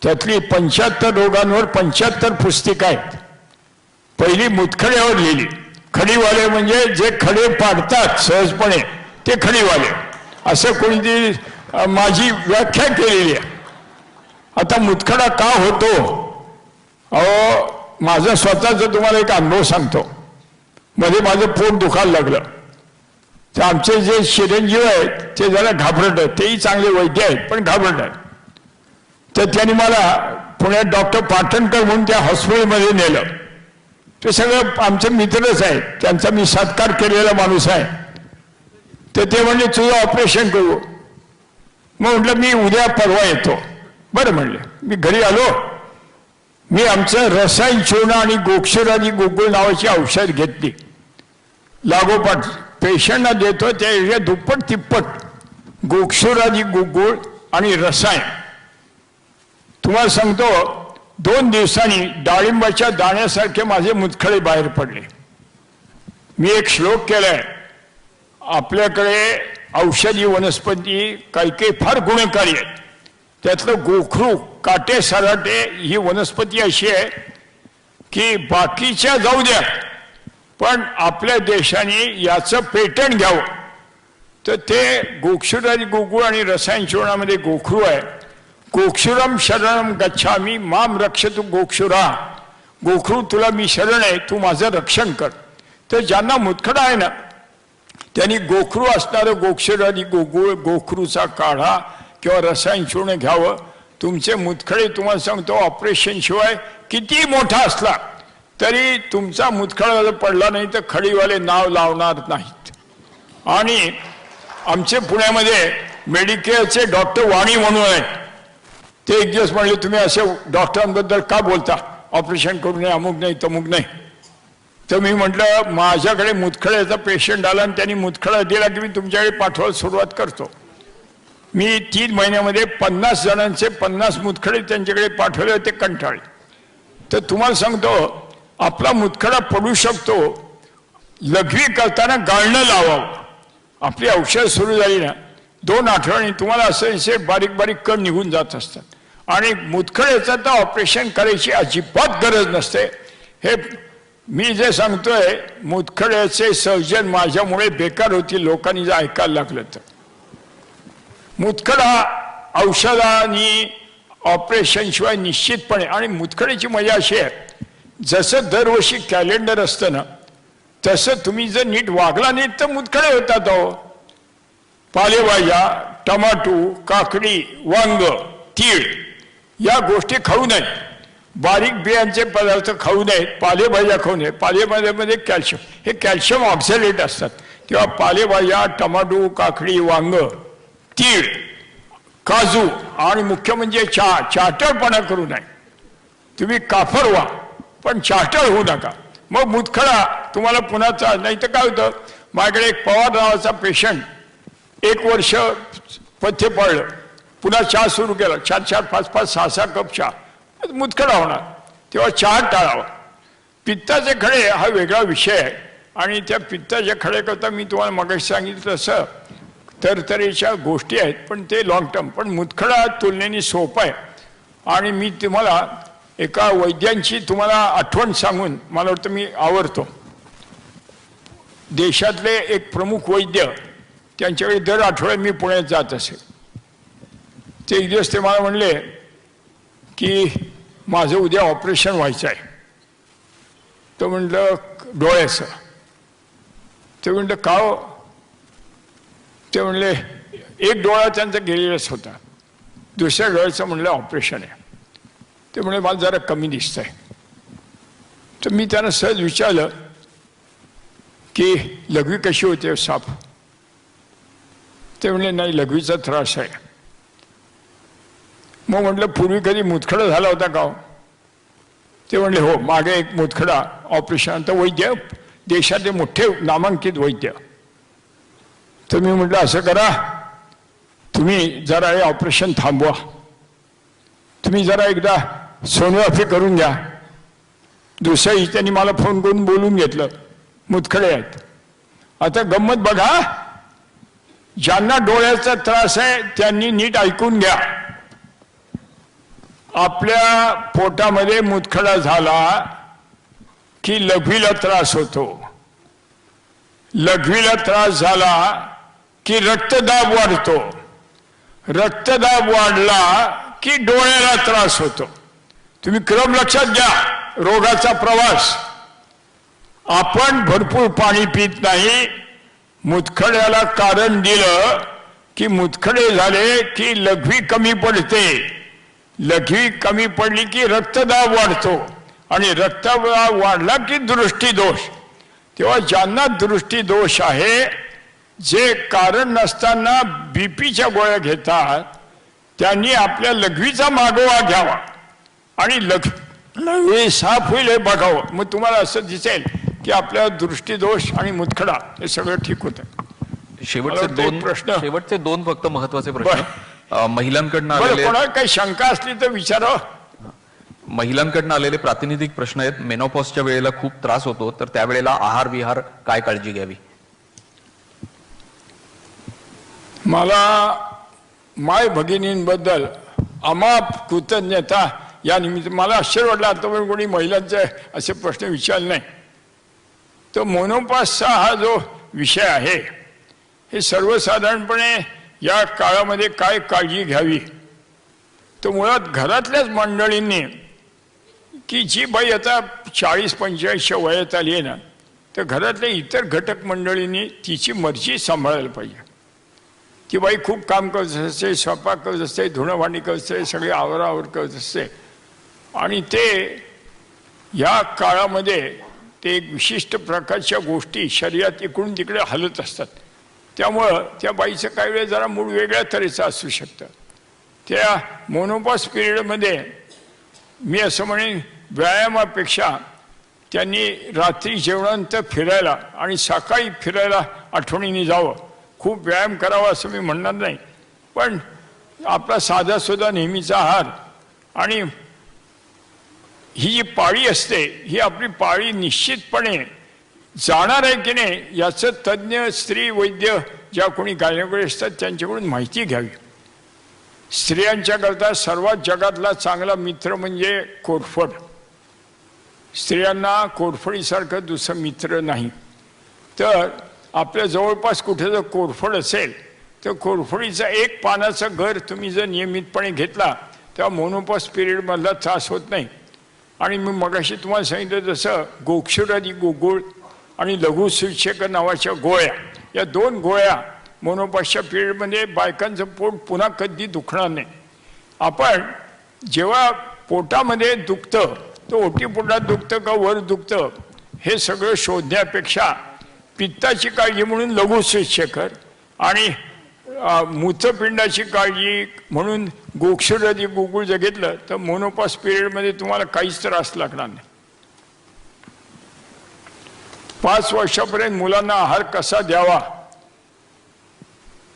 त्यातली 75 रोगांवर 75 पुस्तिका आहेत. पहिली मुतखड्यावर लिहिली. खडीवाले म्हणजे जे खडे पाडतात सहजपणे ते खडीवाले, असं कोणीतरी माझी व्याख्या केलेली आहे. आता मुतखडा का होतो? अहो, माझा स्वतःचा तुम्हाला एक अनुभव सांगतो. मध्ये माझं पोट दुखायला लागलं, तर आमचे जे चिरंजीव आहेत ते जरा घाबरट आहेत. तेही चांगले वैद्य आहेत पण घाबरट आहेत. तर त्यांनी मला पुण्यात डॉक्टर पाटणकर म्हणून त्या हॉस्पिटलमध्ये नेलं. ते सगळं आमचे मित्रच आहेत, त्यांचा मी सत्कार केलेला माणूस आहे. तर ते म्हणले तुझं ऑपरेशन करू. मग म्हटलं मी उद्या परवा येतो. बरं म्हणले. मी घरी आलो. मी आमचं रसायन चूर्ण आणि गोक्षराजी गुगुळ नावाची औषध घेतली. लागोपाठ पेशंटना देतो त्या दुप्पट तिप्पट गोक्षराजी गुगुळ आणि रसायन. तुम्हाला सांगतो, 2 दिवसांनी डाळिंबाच्या दाण्यासारखे माझे मुतखडे बाहेर पडले. मी एक श्लोक केलाय, आपल्याकडे औषधी वनस्पती काही काही फार गुणकारी आहेत. त्यातलं गोखरू, काटे सराटे ही वनस्पती अशी आहे की बाकीच्या जाऊ द्या, पण आपल्या देशाने याचं पेटंट घ्यावं. तर ते गोक्षुराजी गुगुळ आणि रसायन चूर्णामध्ये गोखरू आहे. गोक्षुरम शरणम गच्छामी माम रक्षतु गोक्षुरा. गोखरू तुला मी शरण आहे, तू माझं रक्षण कर. तर ज्यांना मुतखडा आहे ना, त्यांनी गोखरू असणारं गोक्षुराजी गुगुळ, गोखरूचा काढा किंवा रसायन चूर्ण घ्यावं. तुमचे मुतखडे तुम्हाला सांगतो ऑपरेशन शिवाय किती मोठा असला तरी तुमचा मुतखडा जर पडला नाही तर खडीवाले नाव लावणार नाहीत. आणि आमचे पुण्यामध्ये मेडिकेअरचे डॉक्टर वाणी म्हणून आहेत, ते एक दिवस म्हणले तुम्ही असे डॉक्टरांबद्दल का बोलता, ऑपरेशन करू नये, अमुक नाही तमुक नाही. तर मी म्हटलं माझ्याकडे मुतखड्याचा पेशंट आला आणि त्यांनी मुतखडा दिला की मी तुमच्याकडे पाठवायला सुरुवात करतो. मी 3 महिन्यामध्ये 50 जणांचे 50 मुतखडे त्यांच्याकडे पाठवले होते, कंटाळले. तर तुम्हाला सांगतो आपला मुतखडा पडू शकतो, लघवी करताना गाळणं लावावं. आपली औषध सुरू झाली ना 2 आठवड्यांनी तुम्हाला असे बारीक बारीक कण निघून जात असतात. आणि मुतखड्याचं तर ऑपरेशन करायची अजिबात गरज नसते. हे मी जे सांगतोय मुतखड्याचे सर्जन माझ्यामुळे बेकार होतील लोकांनी जर ऐकायला लागलं तर. मुतखडा औषधांनी ऑपरेशन शिवाय निश्चितपणे. आणि मुतखड्याची मजा अशी आहे जसं दरवर्षी कॅलेंडर असतं ना तसं तुम्ही जर नीट वागला नाही तर मुतखडे होतात. अहो पालेभाज्या, टमाटो, काकडी, वांग, तीळ या गोष्टी खाऊ नयेत. बारीक बियांचे पदार्थ खाऊ नयेत. पालेभाज्या खाऊ नये. पालेभाज्यामध्ये कॅल्शियम, हे कॅल्शियम ऑक्झॅलेट असतात. तेव्हा पालेभाज्या, टमाटो, काकडी, वांग, तीळ, काजू आणि मुख्य म्हणजे चहा. चाटळपणा करू नये. तुम्ही काफर व्हा पण चाटळ होऊ नका. मग मुतखडा तुम्हाला पुन्हा नाही तर काय होतं. माझ्याकडे एक पवार नावाचा पेशंट 1 वर्ष पथ्य पडलं, पुन्हा चहा सुरू केला, 4-4, 5-5, 6-6 कप चहा, मुतखडा होणार. तेव्हा चहा टाळावा. पित्ताचे खडे हा वेगळा विषय आहे आणि त्या पित्ताच्या खड्याकरता मी तुम्हाला मगाशी सांगितलं तसं तरतरीच्या गोष्टी आहेत, पण ते लॉंग टर्म. पण मुतखडा तुलनेने सोपा आहे. आणि मी तुम्हाला एका वैद्यांची तुम्हाला आठवण सांगून मला वाटतं मी आवरतो. देशातले एक प्रमुख वैद्य, त्यांच्याकडे दर आठवड्यात मी पुण्यात जात असे. ते एक दिवस ते मला म्हणले की माझं उद्या ऑपरेशन व्हायचं आहे. तर म्हटलं डोळ्याचं. ते म्हटलं का हो. ते म्हणले एक डोळा त्यांचा गेलेलाच होता, दुसऱ्या डोळ्याचं म्हणलं ऑपरेशन आहे. ते म्हणले मला जरा कमी दिसतंय. तर मी त्यांना सहज विचारलं की लघवी कशी होते साफ. ते म्हणले नाही लघवीचा त्रास आहे. मग म्हटलं पूर्वी कधी मुतखडा झाला होता का. ते म्हणले हो मागे एक मुतखडा ऑपरेशन. तर वैद्य देशातले मोठे नामांकित वैद्य. तर मी म्हटलं असं करा तुम्ही जरा हे ऑपरेशन थांबवा, तुम्ही जरा एकदा सोनोग्राफी करून घ्या. दुसऱ्या त्यांनी मला फोन करून बोलून घेतलं मुतखडे आहेत. आता गंमत बघा, ज्यांना डोळ्याचा त्रास आहे त्यांनी नीट ऐकून घ्या. आपल्या पोटामध्ये मुतखडा झाला की लघवीला त्रास होतो. लघवीला त्रास झाला की रक्तदाब वाढतो. रक्तदाब वाढला की डोळ्याला त्रास होतो. तुम्ही क्रम लक्षात घ्या. रोगाचा प्रवास. आपण भरपूर पाणी पित नाही. मुतखड्याला कारण दिलं की मुतखडे झाले की लघवी कमी पडते. लघवी कमी पडली की रक्तदाब वाढतो आणि रक्तदाब वाढला की दृष्टीदोष. तेव्हा ज्यांना दृष्टीदोष आहे, जे कारण नसताना बीपीच्या गोळ्या घेतात, त्यांनी आपल्या लघवीचा मागोवा घ्यावा आणि लघवी साफ होईल हे बघावं. मग तुम्हाला असं दिसेल की आपल्या दृष्टीदोष आणि मुतखडा हे सगळं ठीक होतं. शेवटचे दोन फक्त महत्वाचे प्रश्न. महिलांकडनं आलेले, कोणाला काही शंका असली तर विचारा. महिलांकडनं आलेले प्रातिनिधिक प्रश्न आहेत. मेनोपॉजच्या वेळेला खूप त्रास होतो, तर त्यावेळेला आहार विहार काय काळजी घ्यावी. मला माय भगिनींबद्दल अमाप कृतज्ञता या निमित्त. मला आश्चर्य वाटलं आतापर्यंत कोणी महिलांचे असे प्रश्न विचारले नाही. तर मेनोपॉजचा हा जो विषय आहे, हे सर्वसाधारणपणे या काळामध्ये काय काळजी घ्यावी. तर मुळात घरातल्याच मंडळींनी की जी बाई आता 40-45 वयात आली आहे ना, तर घरातल्या इतर घटक मंडळींनी तिची मर्जी सांभाळायला पाहिजे. ती बाई खूप काम करत असते, स्वयंपाक करत असते, धुणं भांडी करत असते, सगळे आवरावर करत असते. आणि ते या काळामध्ये ते एक विशिष्ट प्रकारच्या गोष्टी शरीरात इकडून तिकडे हलत असतात. त्यामुळं त्या बाईचं काही वेळ जरा मूड वेगळ्या तऱ्हेचं असू शकतं. त्या मोनोपॉज पिरियडमध्ये मी असं म्हणेन व्यायामापेक्षा त्यांनी रात्री जेवणानंतर फिरायला आणि सकाळी फिरायला आठवणीने जावं. खूप व्यायाम करावा असं मी म्हणणार नाही, पण आपला साधासुद्धा नेहमीचा आहार आणि ही जी पाळी असते ही आपली पाळी निश्चितपणे जाणार आहे की नाही याचं तज्ज्ञ स्त्री वैद्य ज्या कोणी गायनेकोलॉजी असतात त्यांच्याकडून माहिती घ्यावी. स्त्रियांच्या करता सर्वात जगातला चांगला मित्र म्हणजे कोरफड. स्त्रियांना कोरफडीसारखं दुसरं मित्र नाही. तर आपल्या जवळपास कुठे जर कोरफड असेल तर कोरफडीचा एक पानाचं घर तुम्ही जर नियमितपणे घेतला तेव्हा मोनोपॉज पिरियडमधला त्रास होत नाही. आणि मी मगाशी तुम्हाला सांगितलं तसं गोक्षुरादी गुगुळ आणि लघु सूचक नावाच्या गोळ्या, या 2 गोळ्या मोनोपॉजच्या पिरियडमध्ये बायकांचं पोट पुन्हा कधी दुखणार नाही. आपण जेव्हा पोटामध्ये दुखतं तर ओटीपोटात दुखतं का वर दुखतं हे सगळं शोधण्यापेक्षा पित्ताची काळजी म्हणून लघु सूचकर आणि मूत्रपिंडाची काळजी म्हणून गोक्षुरादी गुगुळ जर घेतलं तर मोनोपॉज पिरियडमध्ये तुम्हाला काहीच त्रास लागणार नाही. 5 वर्षापर्यंत मुलांना आहार कसा द्यावा.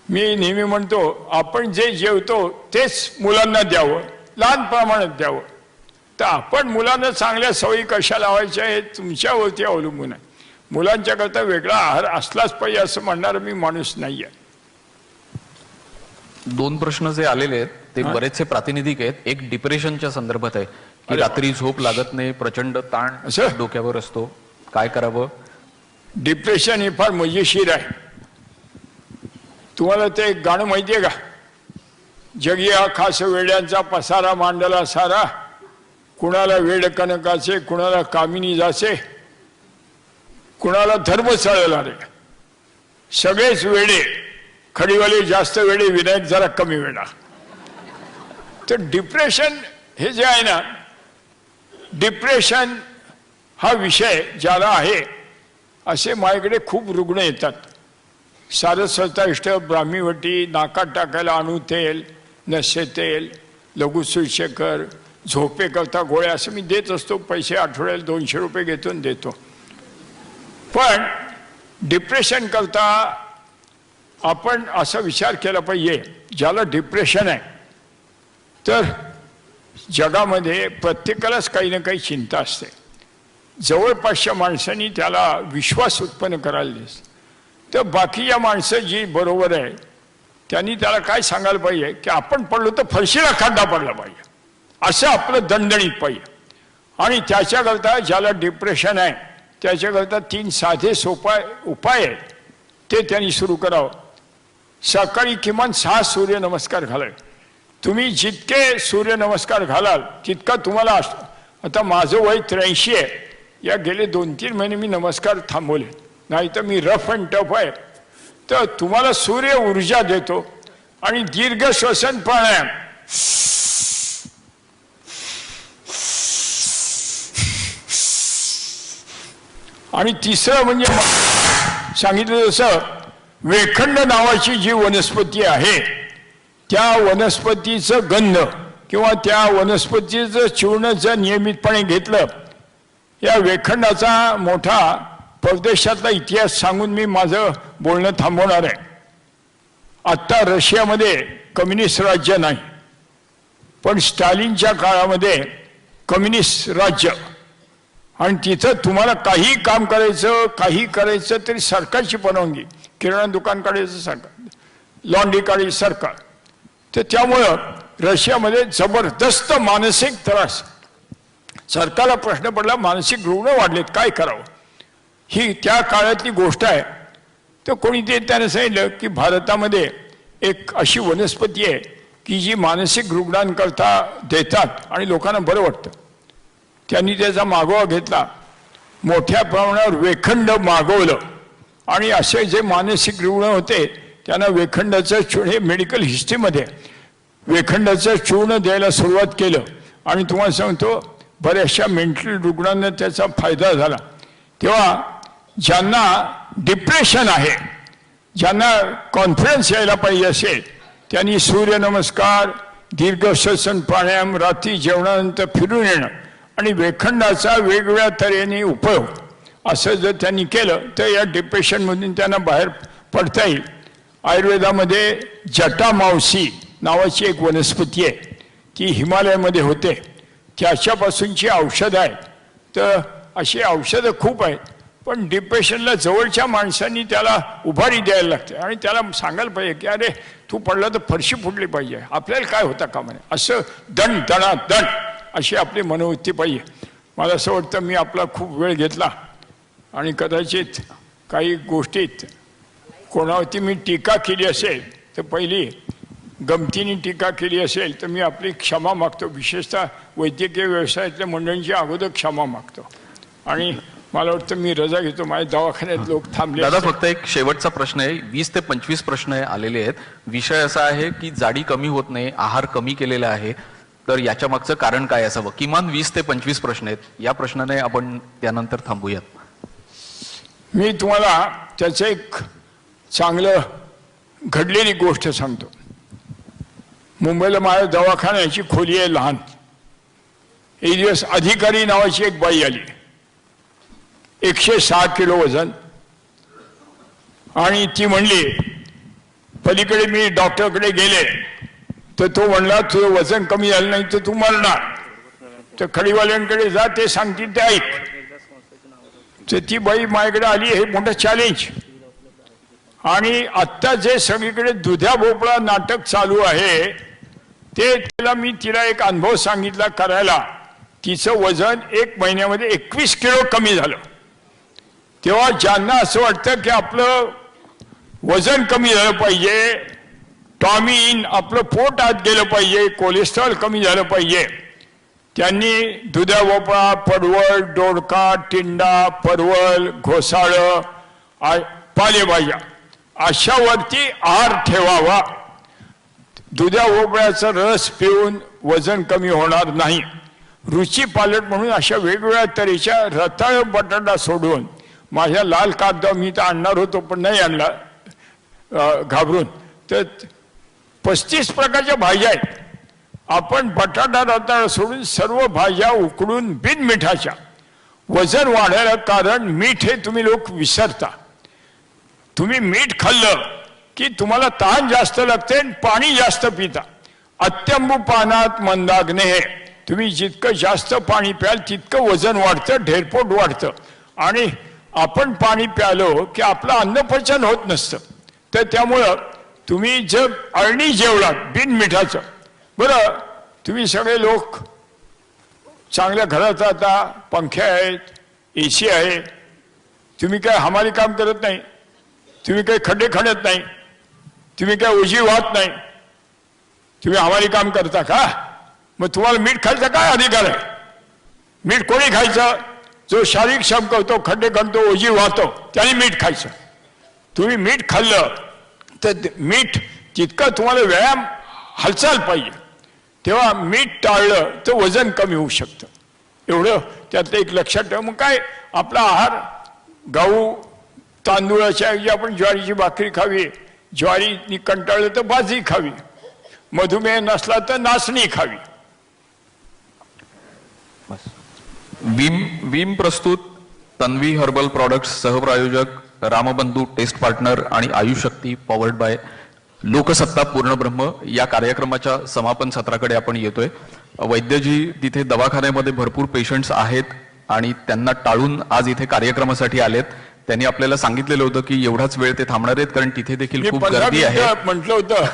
मी नेहमी म्हणतो आपण जे जेवतो तेच मुलांना द्यावं, लहान प्रमाणात द्यावं. तर आपण मुलांना चांगल्या सवयी कशा लावायच्या हे तुमच्यावरती अवलंबून आहे. मुलांच्या करता वेगळा आहार असलाच पाहिजे असं म्हणणारा मी माणूस नाही आहे. 2 प्रश्न जे आलेले आहेत ते बरेचसे प्रातिनिधिक आहेत. एक डिप्रेशनच्या संदर्भात आहे की रात्री झोप लागत नाही, प्रचंड ताण डोक्यावर असतो, काय करावं. डिप्रेशन हे फार मजेशीर आहे. तुम्हाला ते गाणं माहिती आहे का, जगिया खास वेड्यांचा पसारा मांडला सारा, कुणाला वेड कनकाचे कुणाला कामिनी जाचे, कुणाला धर्म चळला रे. सगळेच वेडे, खडीवाले जास्त वेडे, विनायक जरा कमी वेडा. तर डिप्रेशन हे जे आहे ना, डिप्रेशन हा विषय ज्याला आहे असे माझ्याकडे खूप रुग्ण येतात. सारस्वताइष्ट, ब्राह्मीवटी, नाकात टाकायला अणू तेल, नशे तेल, लघुसूचकर, झोपे करता गोळ्या असं मी देत असतो. पैसे आठवड्याला 200 रुपये घेतो आणि देतो. पण डिप्रेशन करता आपण असा विचार केला पाहिजे, ज्याला डिप्रेशन आहे तर जगामध्ये प्रत्येकालाच काही ना काही चिंता असते. जवळपासच्या माणसांनी त्याला विश्वास उत्पन्न करायला दिस, तर बाकीच्या माणसं जी बरोबर आहे त्यांनी त्याला काय सांगायला पाहिजे की आपण पडलो तर फरशीला खड्डा पडला पाहिजे असं आपलं दणदणीत पाहिजे. आणि त्याच्याकरता ज्याला डिप्रेशन आहे त्याच्याकरता 3 साधे सोपे उपाय आहेत, ते त्यांनी सुरू करावं. सकाळी किमान 6 सूर्यनमस्कार घालावे. तुम्ही जितके सूर्यनमस्कार घालाल तितका तुम्हाला आता माझं वय 83 आहे. या गेले 2-3 महिने मी नमस्कार थांबवले, नाही तर मी रफ अँड टफ आहे. तर तुम्हाला सूर्य ऊर्जा देतो. आणि दीर्घ श्वसन प्राणायाम, आणि तिसरं म्हणजे सांगितलं जसं वेखंड नावाची जी वनस्पती आहे त्या वनस्पतीचं गंध किंवा त्या वनस्पतीचं चूर्ण जर नियमितपणे घेतलं, या वेखंडाचा मोठा परदेशातला इतिहास सांगून मी माझं बोलणं थांबवणार आहे. आत्ता रशियामध्ये कम्युनिस्ट राज्य नाही, पण स्टालिनच्या काळामध्ये कम्युनिस्ट राज्य. आणि तिथं तुम्हाला काही काम करायचं, काही करायचं तरी सरकारची परवानगी, किराणा दुकान काढायचं सरकार, लॉन्ड्री काढायची सरकार. तर त्यामुळं रशियामध्ये जबरदस्त मानसिक त्रास. सरकारला प्रश्न पडला मानसिक रुग्ण वाढलेत, काय करावं. ही त्या काळातली गोष्ट आहे. तर कोणी ते त्याने सांगितलं की भारतामध्ये एक अशी वनस्पती आहे की जी मानसिक रुग्णांकरता देतात आणि लोकांना बरं वाटतं. त्यांनी त्याचा मागोवा घेतला, मोठ्या प्रमाणावर वेखंड मागवलं आणि असे जे मानसिक रुग्ण होते त्यांना वेखंडाचं चूर्ण, हे मेडिकल हिस्ट्रीमध्ये वेखंडाचं चूर्ण द्यायला सुरुवात केलं आणि तुम्हाला सांगतो बऱ्याचशा मेंटल रुग्णांना त्याचा फायदा झाला. तेव्हा ज्यांना डिप्रेशन आहे, ज्यांना कॉन्फिडन्स यायला पाहिजे असेल, त्यांनी सूर्यनमस्कार, दीर्घ श्वसन प्राणायाम, रात्री जेवणानंतर फिरून येणं आणि वेखंडाचा वेगवेगळ्या तऱ्हेने उपयोग असं जर त्यांनी केलं तर या डिप्रेशनमधून त्यांना बाहेर पडता येईल. आयुर्वेदामध्ये जटामावसी नावाची एक वनस्पती आहे, ती हिमालयामध्ये होते, त्याच्यापासूनची औषधं आहेत. तर अशी औषधं खूप आहेत, पण डिप्रेशनला जवळच्या माणसांनी त्याला उभारी द्यायला लागते आणि त्याला सांगायला पाहिजे की अरे तू पडला तर फरशी फुटली पाहिजे, आपल्याला काय होता कामा नये, असं दण दणा दण अशी आपली मनोवृत्ती पाहिजे. मला असं वाटतं मी आपला खूप वेळ घेतला आणि कदाचित काही गोष्टीत कोणावरती मी टीका केली असेल तर पहिली गमतीने टीका केली असेल तर मी आपली क्षमा मागतो. विशेषतः वैद्यकीय व्यवसायातल्या मंडळींची अगोदर क्षमा मागतो आणि मला वाटतं मी रजा घेतो. माझ्या दवाखान्यात लोक थांबले. दादा फक्त एक शेवटचा प्रश्न आहे. 20 ते 25 प्रश्न आलेले आहेत. विषय असा आहे की जाडी कमी होत नाही, आहार कमी केलेला आहे, तर याच्या मागचं कारण काय असावं? किमान 20 ते 25 प्रश्न आहेत. या प्रश्नाने आपण त्यानंतर थांबूयात. मी तुम्हाला त्याचं एक चांगलं घडलेली गोष्ट सांगतो. मुंबईला माझ्या दवाखान्याची खोली आहे लहान. एक दिवस अधिकारी नावाची एक बाई आली, 106 किलो वजन, आणि ती म्हणली पलीकडे मी डॉक्टरकडे गेले तर तो म्हणला तुझं वजन कमी झालं नाही तर तू मरणार, तर खडीवाल्यांकडे जा, ते सांगतील ते ऐक. तर ती बाई माझ्याकडे आली, हे मोठं चॅलेंज. आणि आत्ता जे सगळीकडे दुध्या भोपळा नाटक चालू आहे ते तिला एक अनुभव सांगितला करायला. तिचं वजन 1 महिन्यामध्ये 21 किलो कमी झालं. तेव्हा ज्यांना असं वाटतं की आपलं वजन कमी झालं पाहिजे, टॉमिन आपलं पोट आत गेलं पाहिजे, कोलेस्ट्रॉल कमी झालं पाहिजे, त्यांनी दुध्या भोपळा, पडवळ, दोडका, टिंडा, परवल, घोसाळं, पालेभाज्या अशावरती आहार ठेवावा. दुध्या भोपळ्याचा रस पिऊन वजन कमी होणार नाही. रुची पालट म्हणून अशा वेगवेगळ्या तऱ्हेच्या रताळ बटाटा सोडून, माझ्या लाल कागदा मी तर आणणार होतो पण नाही आणला घाबरून, तर 35 प्रकारच्या भाज्या आहेत. आपण बटाटा रताळ सोडून सर्व भाज्या उकडून बिन मिठाच्या. वजन वाढायला कारण मीठ हे तुम्ही लोक विसरता. तुम्ही मीठ खाल्लं की तुम्हाला तहान जास्त लागते आणि पाणी जास्त पिता. अत्यंबू पानात मंदाग्ने हे, तुम्ही जितकं जास्त पाणी प्याल तितकं वजन वाढतं, ढेरपोट वाढतं. आणि आपण पाणी प्यालो की आपलं अन्नपचन होत नसतं. तर त्यामुळं तुम्ही जर अळणी जेवलात बिन मिठाचं, बरं तुम्ही सगळे लोक चांगल्या घरात राहता, पंखे आहेत, AC आहे, तुम्ही काय हमाली काम करत नाही, तुम्ही काही खड्डे खणत नाही, तुम्ही काय ओझी वाहत नाही, तुम्ही हमाली काम करता का? मग तुम्हाला मीठ खायचा काय अधिकार आहे? मीठ कोणी खायचं? जो शारीरिक श्रम करतो, खड्डे खणतो, ओझी वाहतो, त्याने मीठ खायचं. तुम्ही मीठ खाल्लं तर मीठ तितकं तुम्हाला व्यायाम हालचाल पाहिजे, तेव्हा मीठ टाळलं तर वजन कमी होऊ शकतं. एवढं त्यातलं एक लक्षात ठेवा. मग काय आपला आहार, गहू तांदूळाच्या ऐवजी आपण ज्वारीची भाकरी खावी, ज्वारी कंटाळलं तर बाजरी खावी, मधुमेह नसला तर नाचणी खावी. विम प्रस्तुत तन्वी हर्बल प्रोडक्ट्स सहप्रायोजक रामबंधू टेस्ट पार्टनर आणि आयुष शक्ती पॉवर्ड बाय लोकसत्ता पूर्णब्रह्म या कार्यक्रमाच्या समापन सत्राकडे आपण येतोय. वैद्यजी तिथे दवाखान्यामध्ये भरपूर पेशंट्स आहेत आणि त्यांना टाळून आज इथे कार्यक्रमासाठी आलेत. त्यांनी आपल्याला सांगितलेलं होतं की एवढाच वेळ ते थांबणार आहेत कारण तिथे देखील खूप गर्दी आहे म्हटलं होतं,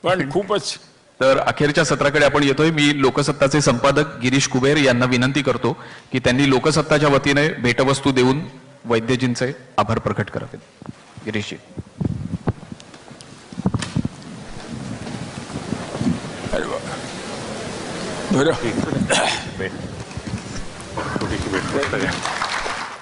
पण खूपच. तर अखेरच्या सत्राकडे आपण येतोय. मी लोकसत्ताचे संपादक गिरीश कुबेर यांना विनंती करतो की त्यांनी लोकसत्ताच्या वतीने भेटवस्तू देऊन वैद्यजींचे आभार प्रकट करावेत. गिरीशजी. बरं